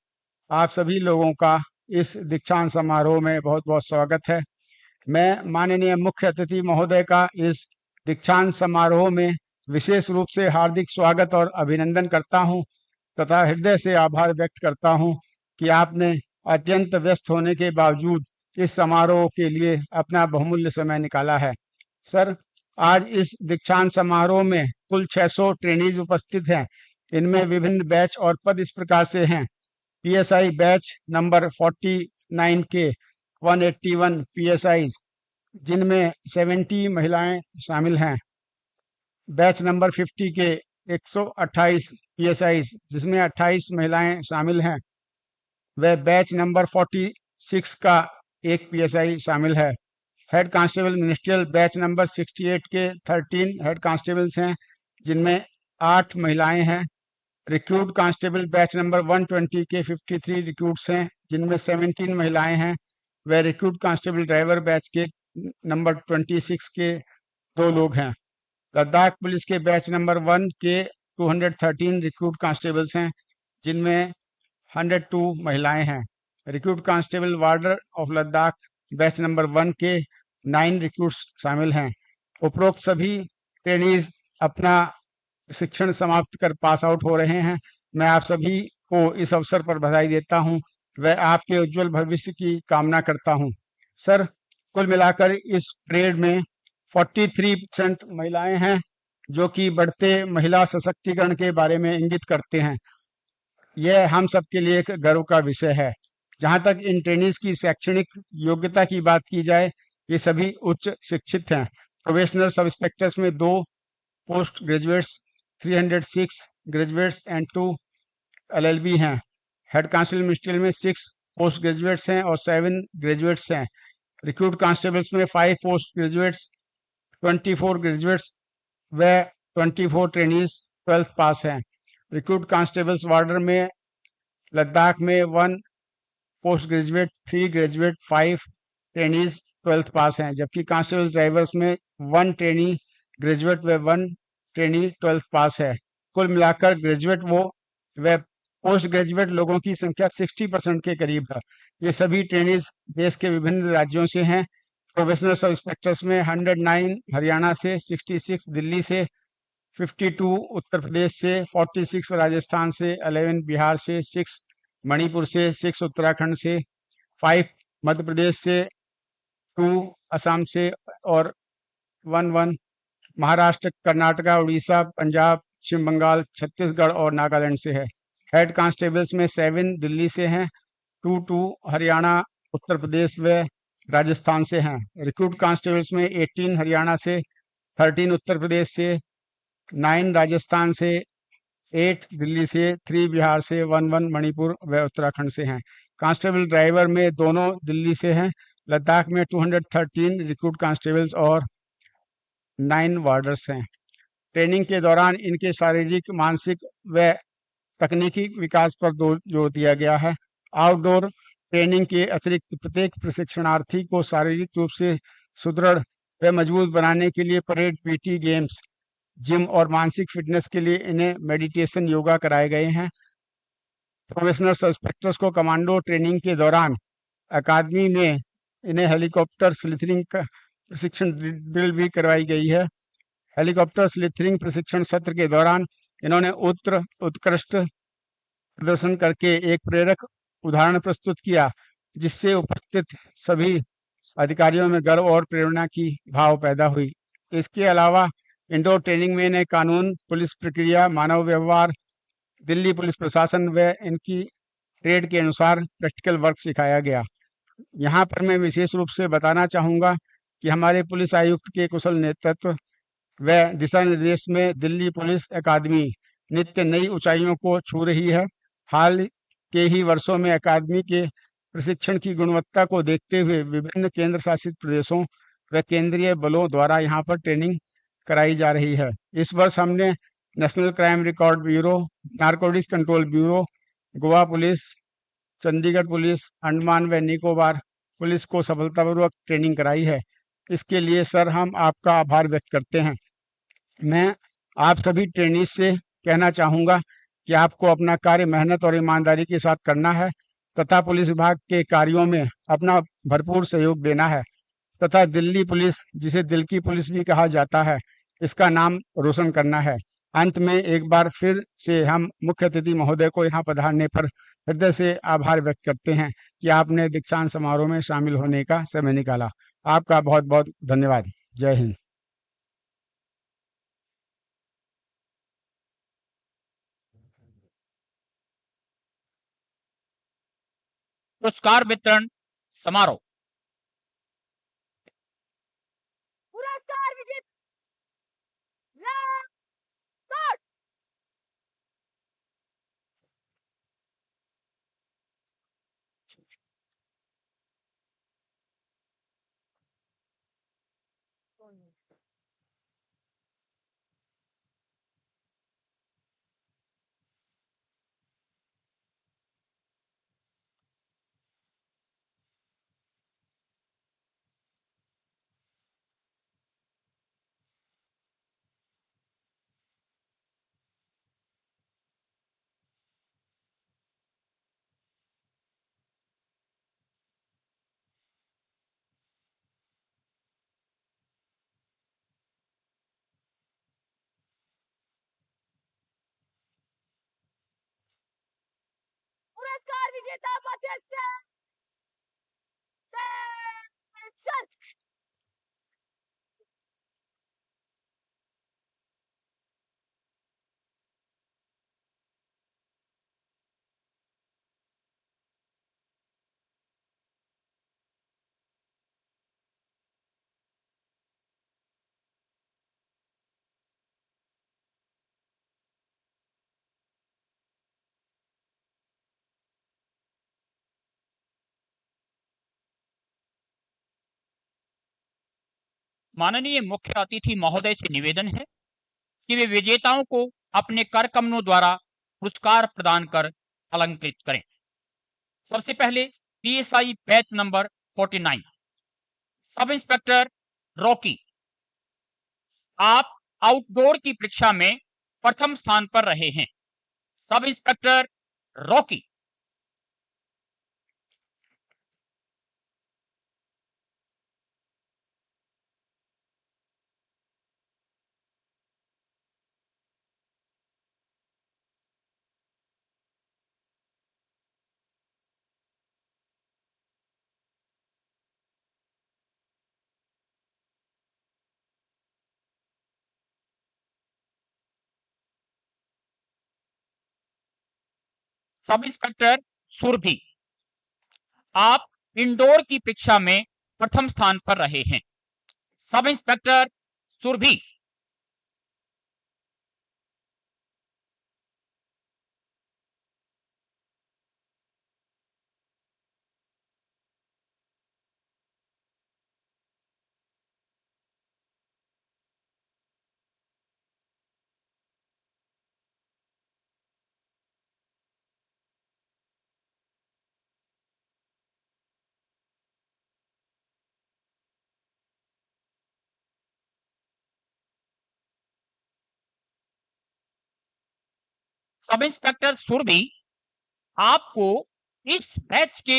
आप सभी लोगों का इस दीक्षांत समारोह में बहुत बहुत स्वागत है। मैं माननीय मुख्य अतिथि महोदय का इस दीक्षांत समारोह में विशेष रूप से हार्दिक स्वागत और अभिनंदन करता हूं तथा हृदय से आभार व्यक्त करता हूं कि आपने अत्यंत व्यस्त होने के बावजूद इस समारोह के लिए अपना बहुमूल्य समय निकाला है। सर, आज इस दीक्षांत समारोह में कुल 600 ट्रेनीज उपस्थित हैं। इनमें विभिन्न बैच और पद इस प्रकार से हैं: पीएसआई बैच नंबर 49 के 181 पीएसआईज, जिनमें 70 महिलाएं शामिल हैं। बैच नंबर 50 के 128 पीएसआईज, जिसमें 28 महिलाएं शामिल हैं। वह बैच नंबर 46 का 1 पीएसआई शामिल है। Head constable ministerial batch number 68 के 13 हेड कांस्टेबल्स हैं, जिनमें 8 महिलाएं हैं। रिक्रूट कांस्टेबल बैच नंबर 120 के 53 रिक्रूट्स हैं, जिनमें 17 महिलाएं हैं। वह रिक्रूट कांस्टेबल ड्राइवर बैच के नंबर 26 के 2 लोग हैं। लद्दाख पुलिस के बैच नंबर 1 के 213 रिक्रूट कांस्टेबल्स हैं, जिनमें 102 महिलाएं हैं। Recruit constable warder of Ladakh batch number 1 के 9 रिक्रूट्स शामिल हैं। उपरोक्त सभी ट्रेनीज अपना शिक्षण समाप्त कर पास आउट हो रहे हैं। मैं आप सभी को इस अवसर पर बधाई देता हूं व आपके उज्जवल भविष्य की कामना करता हूं। सर, कुल मिलाकर इस परेड में 43% महिलाएं हैं, जो कि बढ़ते महिला सशक्तिकरण के बारे में इंगित करते हैं। यह हम सबके लिए एक गर्व का विषय है। जहां तक इन ट्रेनीज की शैक्षणिक योग्यता की बात की जाए, ये सभी उच्च शिक्षित हैं। प्रोबेशनर सब इंस्पेक्टर्स में 2 post graduates, 306 graduates and 2 LLB हैं। हेड कांस्टेबल मिनिस्ट्रियल में 6 पोस्ट ग्रेजुएट्स हैं और 7 ग्रेजुएट्स हैं। रिक्रूट कांस्टेबल्स में 5 पोस्ट ग्रेजुएट्स, 24 ग्रेजुएट्स व 24 ट्रेनीज 12th पास हैं। रिक्रूट कांस्टेबल्स वार्डर में लद्दाख में 1 post graduate, 3 graduate, 5 trainees 12th पास हैं, जबकि कांस्टेबल्स ड्राइवर्स में 1 ट्रेनी ग्रेजुएट व 1 ट्रेनी 12th पास है। कुल मिलाकर ग्रेजुएट व पोस्ट ग्रेजुएट लोगों की संख्या 60% के करीब है। ये सभी ट्रेनीज देश के विभिन्न राज्यों से हैं। प्रोबेशनर सब इंस्पेक्टर्स में 109 हरियाणा से, 66 दिल्ली से, 52 उत्तर प्रदेश से, 46 राजस्थान से, 11 बिहार से, 6 मणिपुर से, 6 उत्तराखंड से, 5 मध्य प्रदेश से, 2 असम से और 11 महाराष्ट्र, कर्नाटका, उड़ीसा, पंजाब, पश्चिम बंगाल, छत्तीसगढ़ और नागालैंड से है। हेड कांस्टेबल्स में 7 दिल्ली से हैं, 2 हरियाणा, उत्तर प्रदेश व राजस्थान से हैं। रिक्रूट कांस्टेबल्स में 18 हरियाणा से, 13 उत्तर प्रदेश से, 9 राजस्थान से, 8 दिल्ली से, 3 बिहार से, 11 मणिपुर व उत्तराखंड से हैं। कांस्टेबल ड्राइवर में दोनों दिल्ली से हैं। लद्दाख में 213 रिक्रूट कांस्टेबल्स और 9 वार्डर्स हैं। ट्रेनिंग के दौरान इनके शारीरिक, मानसिक व तकनीकी विकास पर जोर दिया गया है। आउटडोर ट्रेनिंग के अतिरिक्त प्रत्येक प्रशिक्षणार्थी को शारीरिक रूप से सुदृढ़ व मजबूत बनाने के लिए परेड, पीटी, गेम्स, जिम और मानसिक फिटनेस के लिए इन्हें मेडिटेशन, योगा कराए गए हैं। प्रोफेशनल सस्पेक्टर्स को कमांडो ट्रेनिंग के दौरान अकादमी में इन्हें हेलीकॉप्टर स्लिथरिंग का प्रशिक्षण ड्रिल भी करवाई गई है। हेलीकॉप्टर स्लिथरिंग प्रशिक्षण सत्र के दौरान इन्होंने उत्कृष्ट प्रदर्शन करके एक प्रेरक उदाहरण प्रस्तुत किया, जिससे उपस्थित सभी अधिकारियों में गर्व और प्रेरणा की भाव पैदा हुई। इसके अलावा इंडोर ट्रेनिंग में इन्हें कानून, पुलिस प्रक्रिया, मानव व्यवहार, दिल्ली पुलिस प्रशासन व इनकी ट्रेड के अनुसार प्रैक्टिकल वर्क सिखाया गया। यहाँ पर मैं विशेष रूप से बताना चाहूँगा कि हमारे पुलिस आयुक्त के कुशल नेतृत्व व दिशा निर्देश में दिल्ली पुलिस अकादमी नित्य नई ऊंचाइयों को छू रही है। हाल के ही वर्षों में अकादमी के प्रशिक्षण की गुणवत्ता को देखते हुए विभिन्न केंद्र शासित प्रदेशों व केंद्रीय बलों द्वारा यहाँ पर ट्रेनिंग कराई जा रही है। इस वर्ष हमने national crime record bureau, narcotics control bureau, Goa police, Chandigarh police, Andaman व निकोबार पुलिस को सफलतापूर्वक ट्रेनिंग कराई है। इसके लिए सर हम आपका आभार व्यक्त करते हैं। मैं आप सभी ट्रेनीज से कहना चाहूँगा कि आपको अपना कार्य मेहनत और ईमानदारी के साथ करना है तथा पुलिस विभाग के कार्यों में अपना भरपूर सहयोग देना है तथा दिल्ली पुलिस, जिसे दिल की पुलिस भी कहा जाता है, इसका नाम रोशन करना है। अंत में एक बार फिर से हम मुख्य अतिथि महोदय को यहाँ पधारने पर हृदय से आभार व्यक्त करते हैं कि आपने दीक्षांत समारोह में शामिल होने का समय निकाला। आपका बहुत बहुत धन्यवाद। जय हिंद। पुरस्कार वितरण समारोह। पुरस्कार विजेता पुरस्कार विजेता मत्स्य सेन। माननीय मुख्य अतिथि महोदय से निवेदन है कि वे विजेताओं को अपने कर कमलों द्वारा पुरस्कार प्रदान कर अलंकृत करें। सबसे पहले पीएसआई बैच नंबर 49 सब इंस्पेक्टर रॉकी, आप आउटडोर की परीक्षा में प्रथम स्थान पर रहे हैं। Sub inspector Rocky. Sub inspector Surabhi, आप इंडोर की परीक्षा में प्रथम स्थान पर रहे हैं। Sub inspector Surabhi. सब इंस्पेक्टर सुरभि, आपको इस बैच के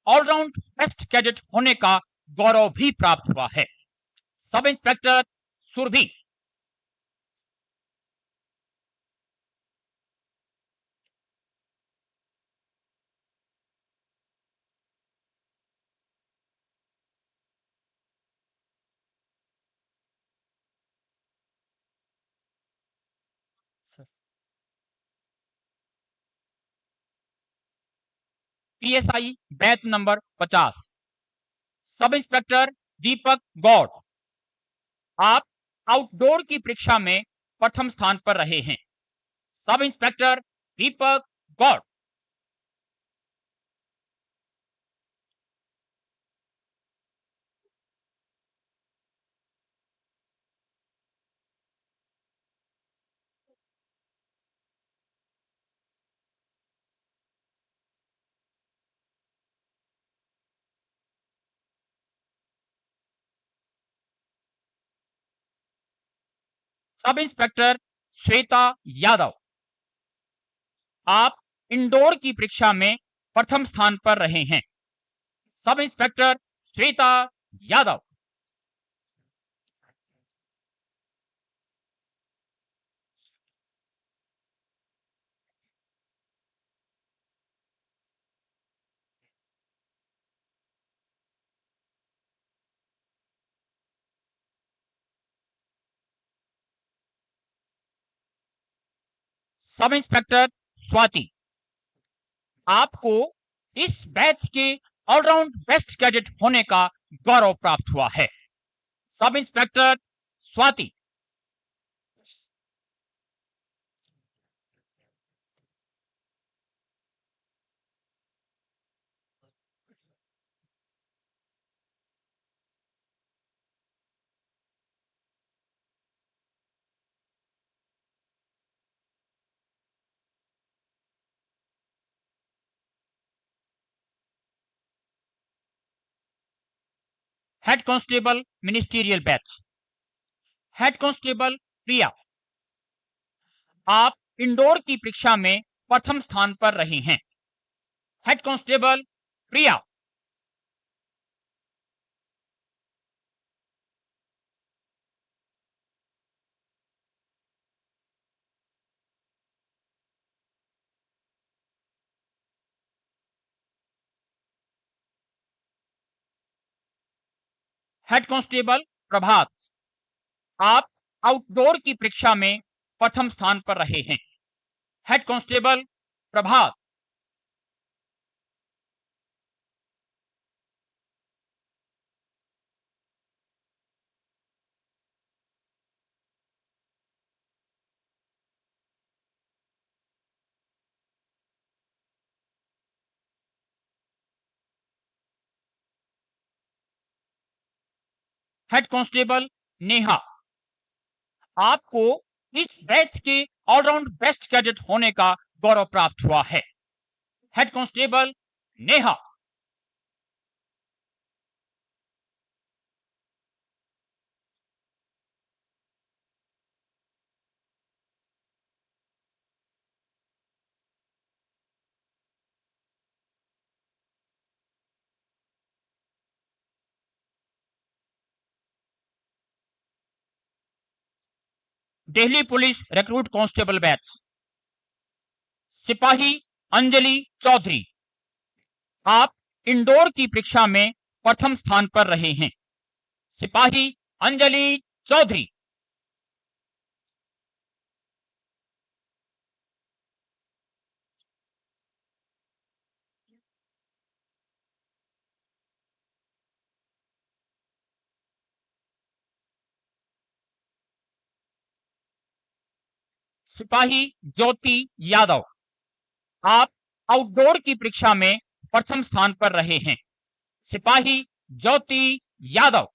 ऑलराउंड बेस्ट कैडेट होने का गौरव भी प्राप्त हुआ है। Sub inspector Surabhi. PSI batch number 50, sub inspector दीपक गौड़, आप आउटडोर की परीक्षा में प्रथम स्थान पर रहे हैं। सब इंस्पेक्टर दीपक गौड़। सब इंस्पेक्टर श्वेता यादव, आप इंडोर की परीक्षा में प्रथम स्थान पर रहे हैं। Sub inspector Shweta Yadav. सब इंस्पेक्टर स्वाति, आपको इस बैच के ऑलराउंड बेस्ट कैडेट होने का गौरव प्राप्त हुआ है। Sub inspector Swati. Head constable ministerial batch, head constable Priya, आप इंडोर की परीक्षा में प्रथम स्थान पर रहे हैं। हेड कांस्टेबल प्रिया। हेड कांस्टेबल प्रभात, आप आउटडोर की परीक्षा में प्रथम स्थान पर रहे हैं। हेड कांस्टेबल प्रभात। हेड कांस्टेबल नेहा, आपको इस बैच के ऑलराउंड बेस्ट कैडेट होने का गौरव प्राप्त हुआ है। Head constable Neha. Delhi police recruit constable batch, सिपाही अंजलि चौधरी, आप इंडोर की परीक्षा में प्रथम स्थान पर रहे हैं। सिपाही अंजलि चौधरी। सिपाही ज्योति यादव, आप आउटडोर की परीक्षा में प्रथम स्थान पर रहे हैं। सिपाही ज्योति यादव।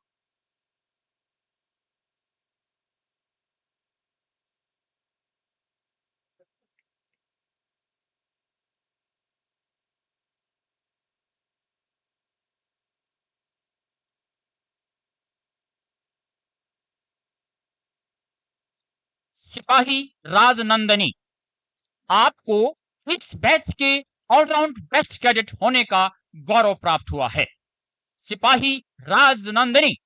सिपाही राजनंदनी, आपको इस बैच के ऑलराउंड बेस्ट कैडेट होने का गौरव प्राप्त हुआ है। सिपाही Rajnandini.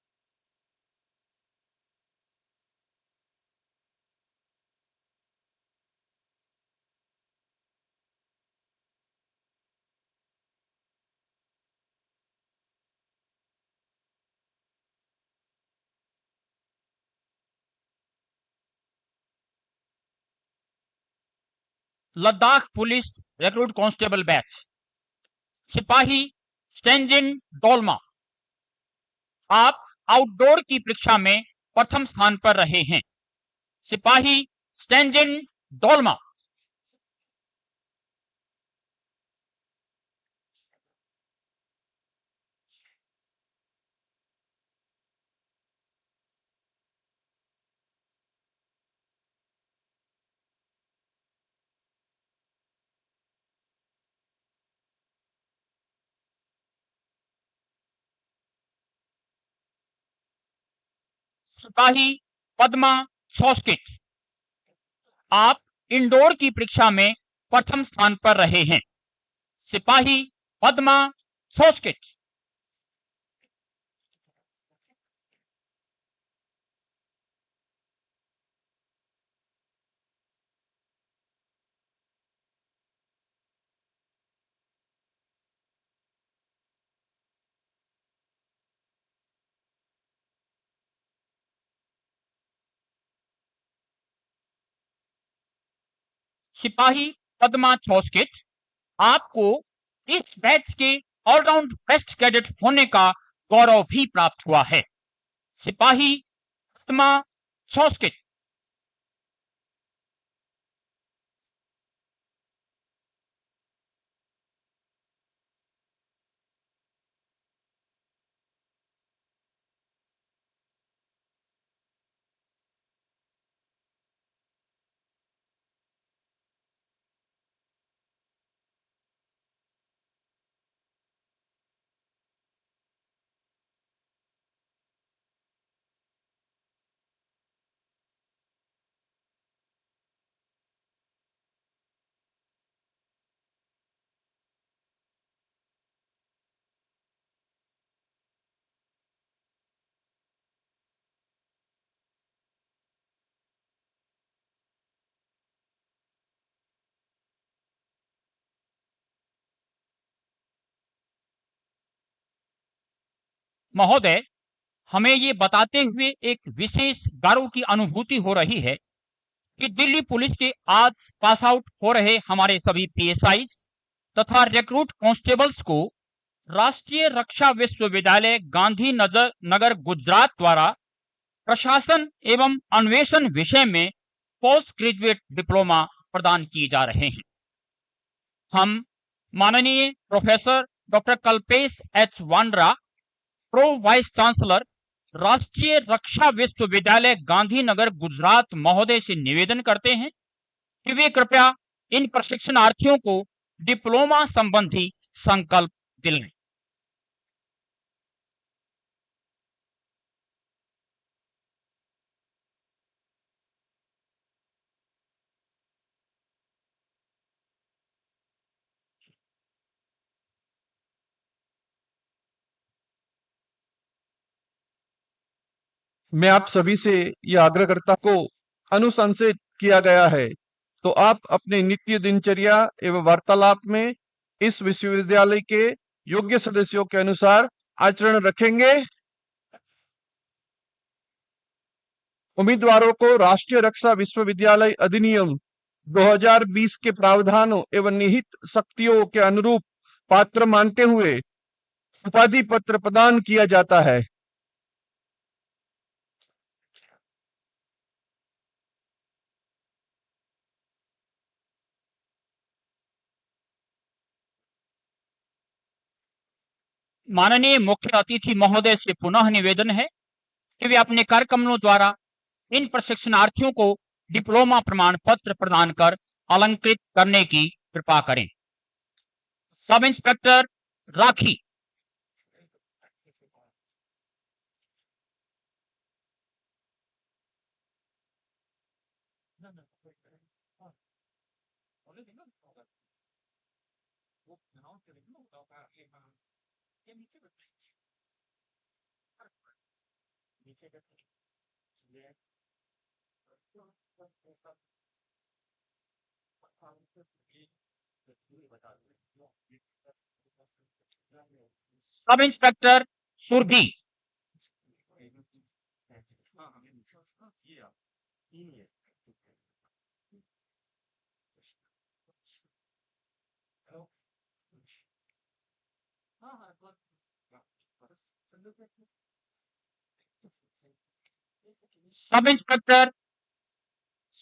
Ladakh police recruit constable batch. सिपाही स्टेंजिन डोलमा। आप आउटडोर की परीक्षा में प्रथम स्थान पर रहे हैं। सिपाही स्टेंजिन डोलमा। सिपाही पद्मा सोस्किट। आप इंडोर की परीक्षा में प्रथम स्थान पर रहे हैं। सिपाही पद्मा सोस्किट। सिपाही पद्मा सोस्किट। आपको इस बैच के ऑलराउंड बेस्ट कैडेट होने का गौरव भी प्राप्त हुआ है। सिपाही पद्मा सोस्किट। महोदय, हमें ये बताते हुए एक विशेष गर्व की अनुभूति हो रही है कि दिल्ली पुलिस के आज पास आउट हो रहे हमारे सभी पीएसआई तथा रिक्रूट कांस्टेबल्स को राष्ट्रीय रक्षा विश्वविद्यालय गांधी नगर गुजरात द्वारा प्रशासन एवं अन्वेषण विषय में पोस्ट ग्रेजुएट डिप्लोमा प्रदान किए जा रहे हैं। हम माननीय professor doctor Kalpesh H Vandra, pro vice chancellor, Rashtriya Raksha विश्वविद्यालय गांधीनगर गुजरात महोदय से निवेदन करते हैं कि वे कृपया इन प्रशिक्षणार्थियों को डिप्लोमा संबंधी संकल्प दिलाएं। मैं आप सभी से यह आग्रहकर्ता को अनुशंसित किया गया है, तो आप अपने नित्य दिनचर्या एवं वार्तालाप में इस विश्वविद्यालय के योग्य सदस्यों के अनुसार आचरण रखेंगे। उम्मीदवारों को राष्ट्रीय रक्षा विश्वविद्यालय अधिनियम 2020 के प्रावधानों एवं निहित शक्तियों के अनुरूप पात्र मानते हुए उपाधि पत्र प्रदान किया जाता है। माननीय मुख्य अतिथि महोदय से पुनः निवेदन है कि वे अपने कार्यक्रमों द्वारा इन प्रशिक्षणार्थियों को डिप्लोमा प्रमाण पत्र प्रदान कर अलंकृत करने की कृपा करें। सब इंस्पेक्टर राखी। सब इंस्पेक्टर सुरभि, सब इंस्पेक्टर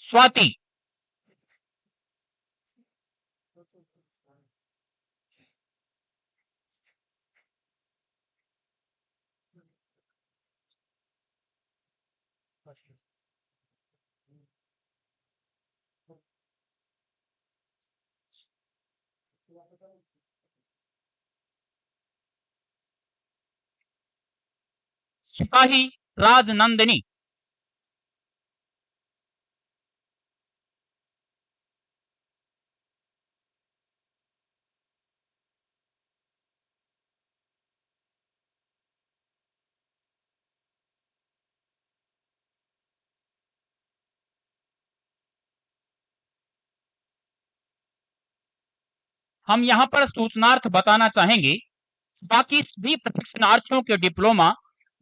स्वाति, सिपाही राजनंदिनी, हम यहाँ पर सूचनार्थ बताना चाहेंगे, बाकी सभी प्रशिक्षणार्थियों के डिप्लोमा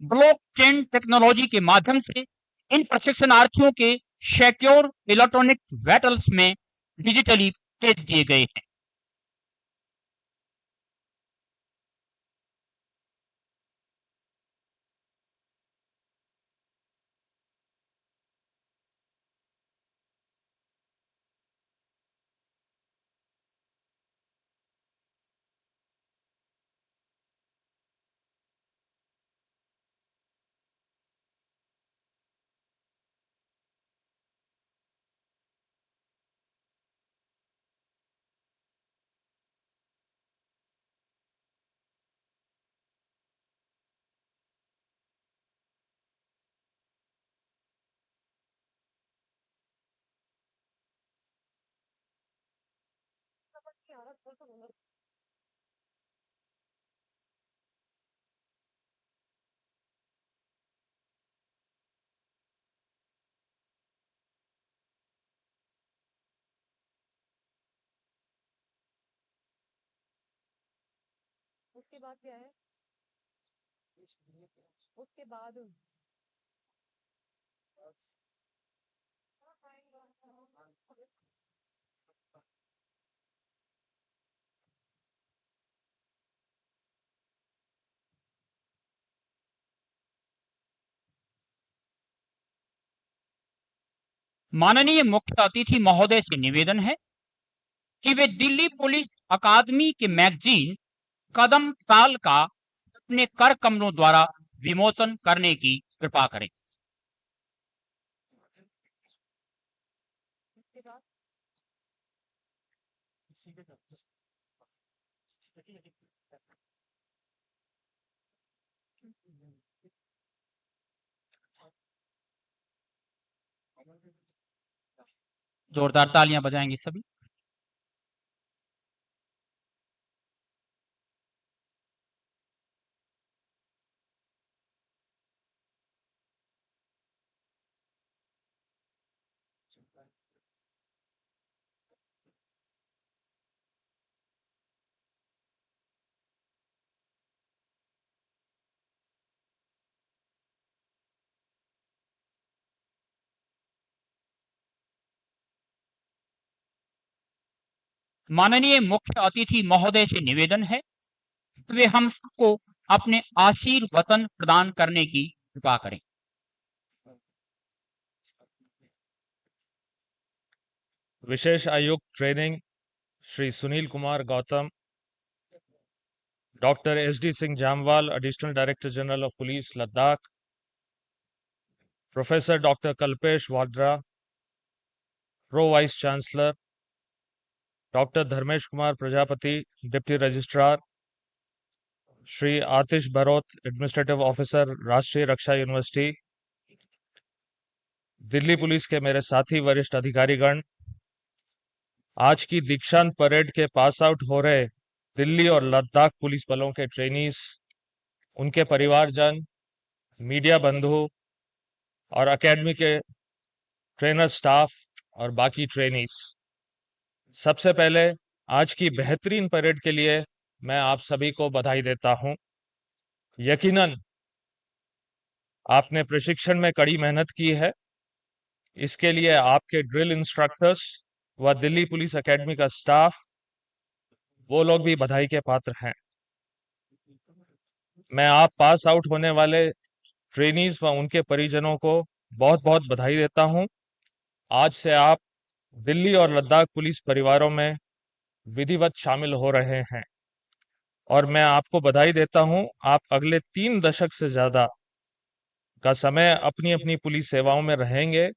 ब्लॉकचेन टेक्नोलॉजी के माध्यम से इन प्रशिक्षणार्थियों के सिक्योर इलेक्ट्रॉनिक वेटल्स में डिजिटली भेज दिए गए हैं। उसके बाद क्या है? उसके बाद माननीय मुख्य अतिथि महोदय से निवेदन है कि वे दिल्ली पुलिस अकादमी के मैगजीन कदम ताल का अपने कर कमलों द्वारा विमोचन करने की कृपा करें। उसके बाद जोरदार तालियां बजाएंगे सभी। माननीय मुख्य अतिथि महोदय से निवेदन है कि वे हम सबको अपने आशीर्वचन प्रदान करने की कृपा करें। विशेष आयुक्त training Shri Sunil Kumar Gautam, doctor SD Singh Jamwal, additional director general of police Ladakh, professor doctor Kalpesh Vadra, pro vice chancellor, doctor Dharmesh Kumar Prajapati, deputy registrar, Shri Atish Barot, administrative officer, Rashtriya Raksha university, Delhi police के मेरे साथी वरिष्ठ अधिकारीगण, आज की दीक्षांत परेड के पास आउट हो रहे दिल्ली और लद्दाख पुलिस बलों के ट्रेनीज, उनके परिवारजन, मीडिया बंधु और एकेडमी के ट्रेनर स्टाफ और बाकी ट्रेनीज, सबसे पहले आज की बेहतरीन परेड के लिए मैं आप सभी को बधाई देता हूं। यकीनन आपने प्रशिक्षण में कड़ी मेहनत की है। इसके लिए आपके ड्रिल इंस्ट्रक्टर्स व दिल्ली पुलिस एकेडमी का स्टाफ, वो लोग भी बधाई के पात्र हैं। मैं आप पास आउट होने वाले ट्रेनीज व उनके परिजनों को बहुत बहुत बधाई देता हूं। आज से आप दिल्ली और लद्दाख पुलिस परिवारों में विधिवत शामिल हो रहे हैं और मैं आपको बधाई देता हूं। आप अगले 3 दशक से ज्यादा का समय अपनी अपनी पुलिस सेवाओं में रहेंगे।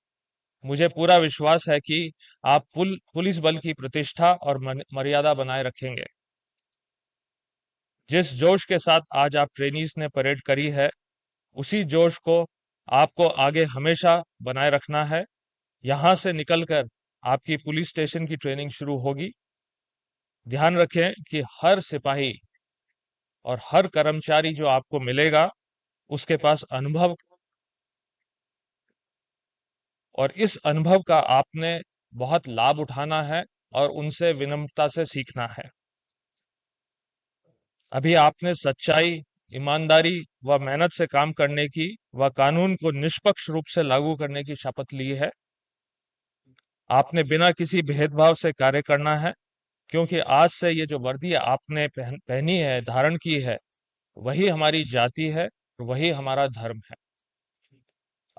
मुझे पूरा विश्वास है कि आप पुलिस बल की प्रतिष्ठा और मर्यादा बनाए रखेंगे। जिस जोश के साथ आज आप ट्रेनीज ने परेड करी है, उसी जोश को आपको आगे हमेशा बनाए रखना है। यहां से निकलकर आपकी पुलिस स्टेशन की ट्रेनिंग शुरू होगी। ध्यान रखें कि हर सिपाही और हर कर्मचारी जो आपको मिलेगा, उसके पास अनुभव, और इस अनुभव का आपने बहुत लाभ उठाना है और उनसे विनम्रता से सीखना है। अभी आपने सच्चाई, ईमानदारी व मेहनत से काम करने की व कानून को निष्पक्ष रूप से लागू करने की शपथ ली है। आपने बिना किसी भेदभाव से कार्य करना है, क्योंकि आज से ये जो वर्दी आपने पहनी है, धारण की है, वही हमारी जाति है, वही हमारा धर्म है।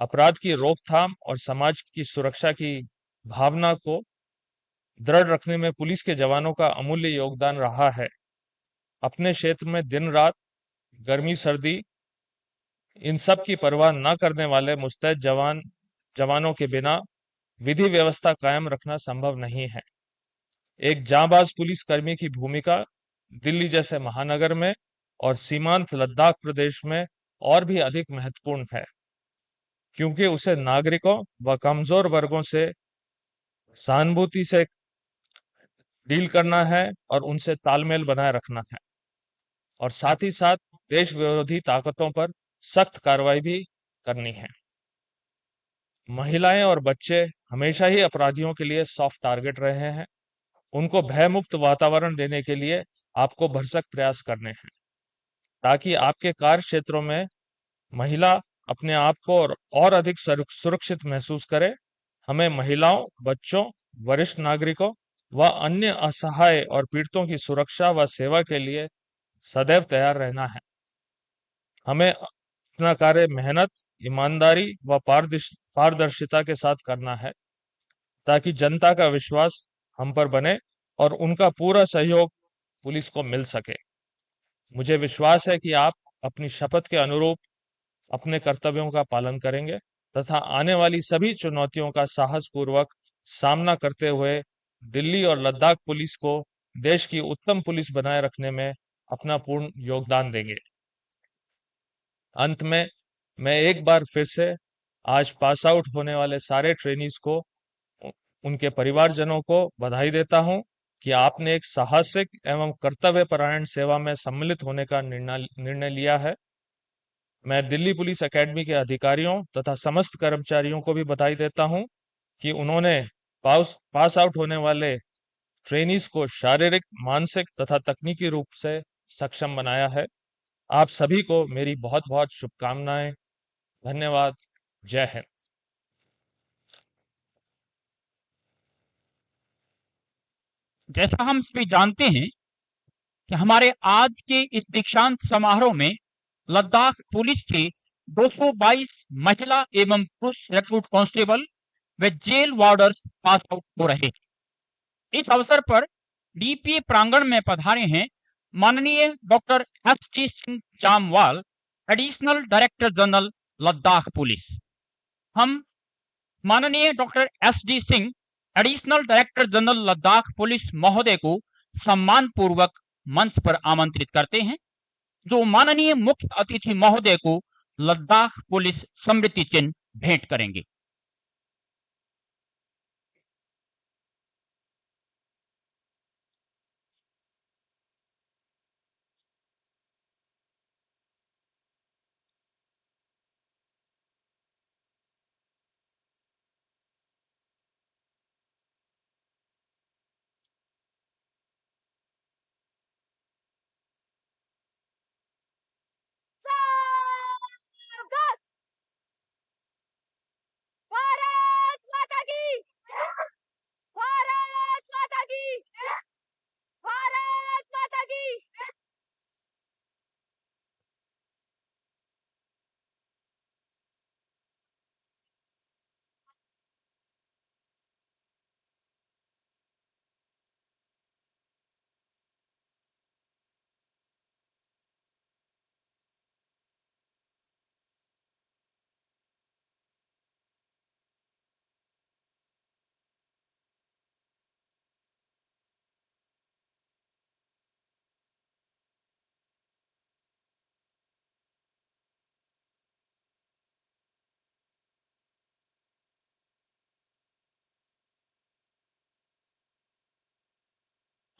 अपराध की रोकथाम और समाज की सुरक्षा की भावना को दृढ़ रखने में पुलिस के जवानों का अमूल्य योगदान रहा है। अपने क्षेत्र में दिन रात, गर्मी सर्दी, इन सब की परवाह न करने वाले मुस्तैद जवानों के बिना विधि व्यवस्था कायम रखना संभव नहीं है। एक जांबाज पुलिसकर्मी की भूमिका दिल्ली जैसे महानगर में और सीमांत लद्दाख प्रदेश में और भी अधिक महत्वपूर्ण है, क्योंकि उसे नागरिकों व कमजोर वर्गों से सहानुभूति से डील करना है और उनसे तालमेल बनाए रखना है, और साथ ही साथ देश विरोधी ताकतों पर सख्त कार्रवाई भी करनी है। महिलाएं और बच्चे हमेशा ही अपराधियों के लिए सॉफ्ट टारगेट रहे हैं। उनको भयमुक्त वातावरण देने के लिए आपको भरसक प्रयास करने हैं, ताकि आपके कार्य क्षेत्रों में महिला अपने आप को और अधिक सुरक्षित महसूस करे। हमें महिलाओं, बच्चों, वरिष्ठ नागरिकों व अन्य असहाय और पीड़ितों की सुरक्षा व सेवा के लिए सदैव तैयार रहना है। हमें अपना कार्य मेहनत, ईमानदारी व पारदर्शिता के साथ करना है, ताकि जनता का विश्वास हम पर बने और उनका पूरा सहयोग पुलिस को मिल सके। मुझे विश्वास है कि आप अपनी शपथ के अनुरूप अपने कर्तव्यों का पालन करेंगे तथा आने वाली सभी चुनौतियों का साहसपूर्वक सामना करते हुए दिल्ली और लद्दाख पुलिस को देश की उत्तम पुलिस बनाए रखने में अपना पूर्ण योगदान देंगे। अंत में मैं एक बार फिर से आज पास आउट होने वाले सारे ट्रेनीज को, उनके परिवारजनों को बधाई देता हूं कि आपने एक साहसिक एवं कर्तव्यपरायण सेवा में सम्मिलित होने का निर्णय लिया है। मैं दिल्ली पुलिस एकेडमी के अधिकारियों तथा समस्त कर्मचारियों को भी बधाई देता हूं कि उन्होंने पास आउट होने वाले ट्रेनीज को शारीरिक, मानसिक तथा तकनीकी रूप से सक्षम बनाया है। आप सभी को मेरी बहुत बहुत शुभकामनाएं। धन्यवाद। जय हिंद। जैसा हम सभी जानते हैं कि हमारे आज के इस दीक्षांत समारोह में लद्दाख पुलिस के 222 महिला एवं पुरुष रिक्रूट कांस्टेबल व जेल वार्डर्स पास आउट हो रहे हैं। इस अवसर पर डीपीए प्रांगण में पधारे हैं माननीय doctor S D. Singh Jamwal, additional director general Ladakh police. हम माननीय doctor S D. Singh, additional director general Ladakh police महोदय को सम्मान पूर्वक मंच पर आमंत्रित करते हैं, जो माननीय मुख्य अतिथि महोदय को लद्दाख पुलिस स्मृति चिन्ह भेंट करेंगे।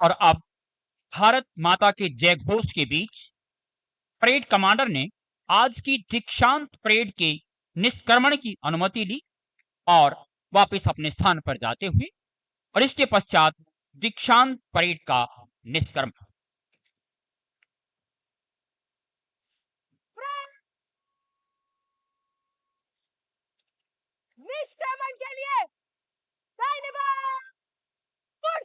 और अब भारत माता के जय घोष के बीच परेड कमांडर ने आज की दीक्षांत परेड के निष्क्रमण की अनुमति ली और वापस अपने स्थान पर जाते हुए और इसके पश्चात दीक्षांत परेड का निष्क्रमण। निष्क्रमण के लिए दाहिने बाएं मुड़,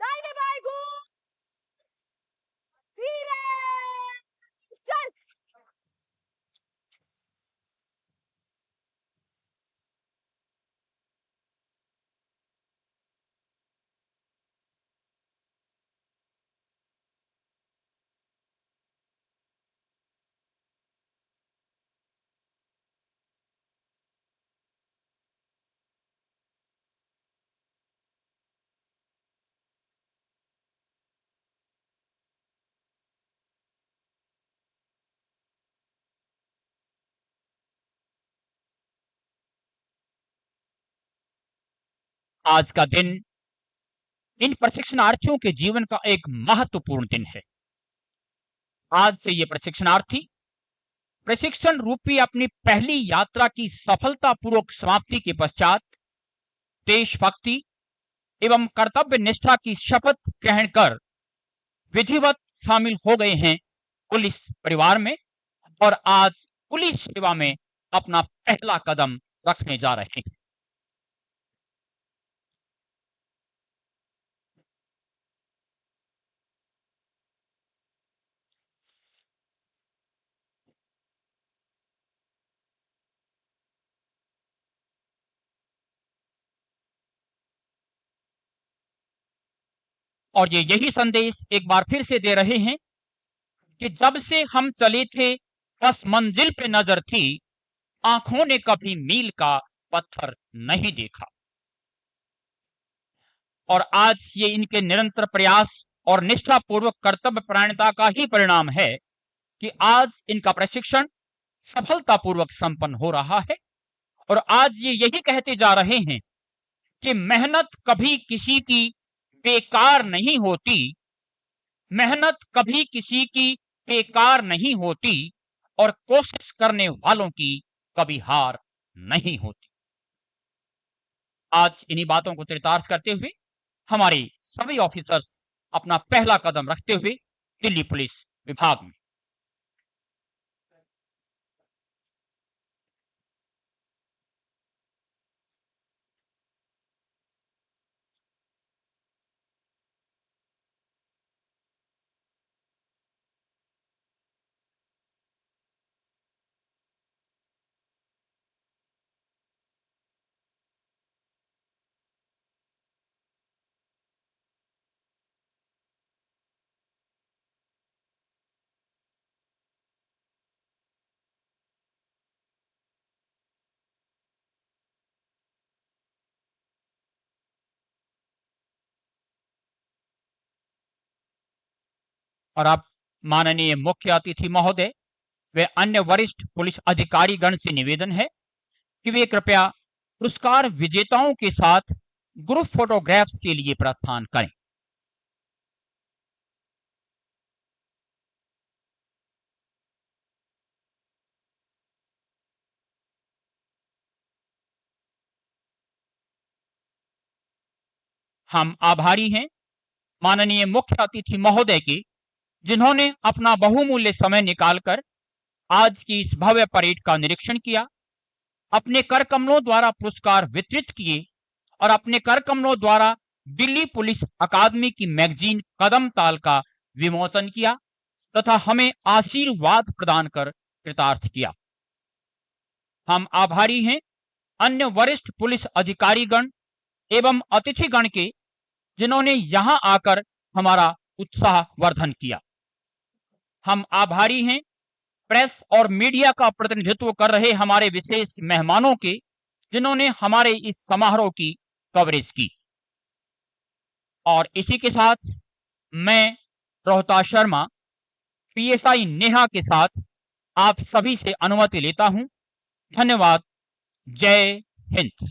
दाहिने बाएं घूम, धीरे चल। आज का दिन इन प्रशिक्षणार्थियों के जीवन का एक महत्वपूर्ण दिन है। आज से ये प्रशिक्षणार्थी प्रशिक्षण रूपी अपनी पहली यात्रा की सफलतापूर्वक समाप्ति के पश्चात देशभक्ति एवं कर्तव्य निष्ठा की शपथ ग्रहण कर विधिवत शामिल हो गए हैं पुलिस परिवार में और आज पुलिस सेवा में अपना पहला कदम रखने जा रहे हैं। और ये यही संदेश एक बार फिर से दे रहे हैं कि जब से हम चले थे बस मंजिल पे नजर थी, आंखों ने कभी मील का पत्थर नहीं देखा। और आज ये इनके निरंतर प्रयास और निष्ठापूर्वक कर्तव्य परायणता का ही परिणाम है कि आज इनका प्रशिक्षण सफलतापूर्वक संपन्न हो रहा है। और आज ये यही कहते जा रहे हैं कि मेहनत कभी किसी की बेकार नहीं होती, मेहनत कभी किसी की बेकार नहीं होती और कोशिश करने वालों की कभी हार नहीं होती। आज इन्हीं बातों को चरितार्थ करते हुए हमारे सभी ऑफिसर्स अपना पहला कदम रखते हुए दिल्ली पुलिस विभाग में और अब माननीय मुख्य अतिथि महोदय व अन्य वरिष्ठ पुलिस अधिकारीगण से निवेदन है कि वे कृपया पुरस्कार विजेताओं के साथ ग्रुप फोटोग्राफ्स के लिए प्रस्थान करें। हम आभारी हैं माननीय मुख्य अतिथि महोदय के, जिन्होंने अपना बहुमूल्य समय निकालकर आज की इस भव्य परेड का निरीक्षण किया, अपने कर कमलों द्वारा पुरस्कार वितरित किए और अपने कर कमलों द्वारा दिल्ली पुलिस अकादमी की मैगजीन कदम ताल का विमोचन किया तथा हमें आशीर्वाद प्रदान कर कृतार्थ किया। हम आभारी हैं अन्य वरिष्ठ पुलिस अधिकारीगण एवं अतिथिगण के, जिन्होंने यहां आकर हमारा उत्साह वर्धन किया। हम आभारी हैं प्रेस और मीडिया का प्रतिनिधित्व कर रहे हमारे विशेष मेहमानों के, जिन्होंने हमारे इस समारोह की कवरेज की। और इसी के साथ मैं रोहतास शर्मा पीएसआई नेहा के साथ आप सभी से अनुमति लेता हूं। धन्यवाद। जय हिंद।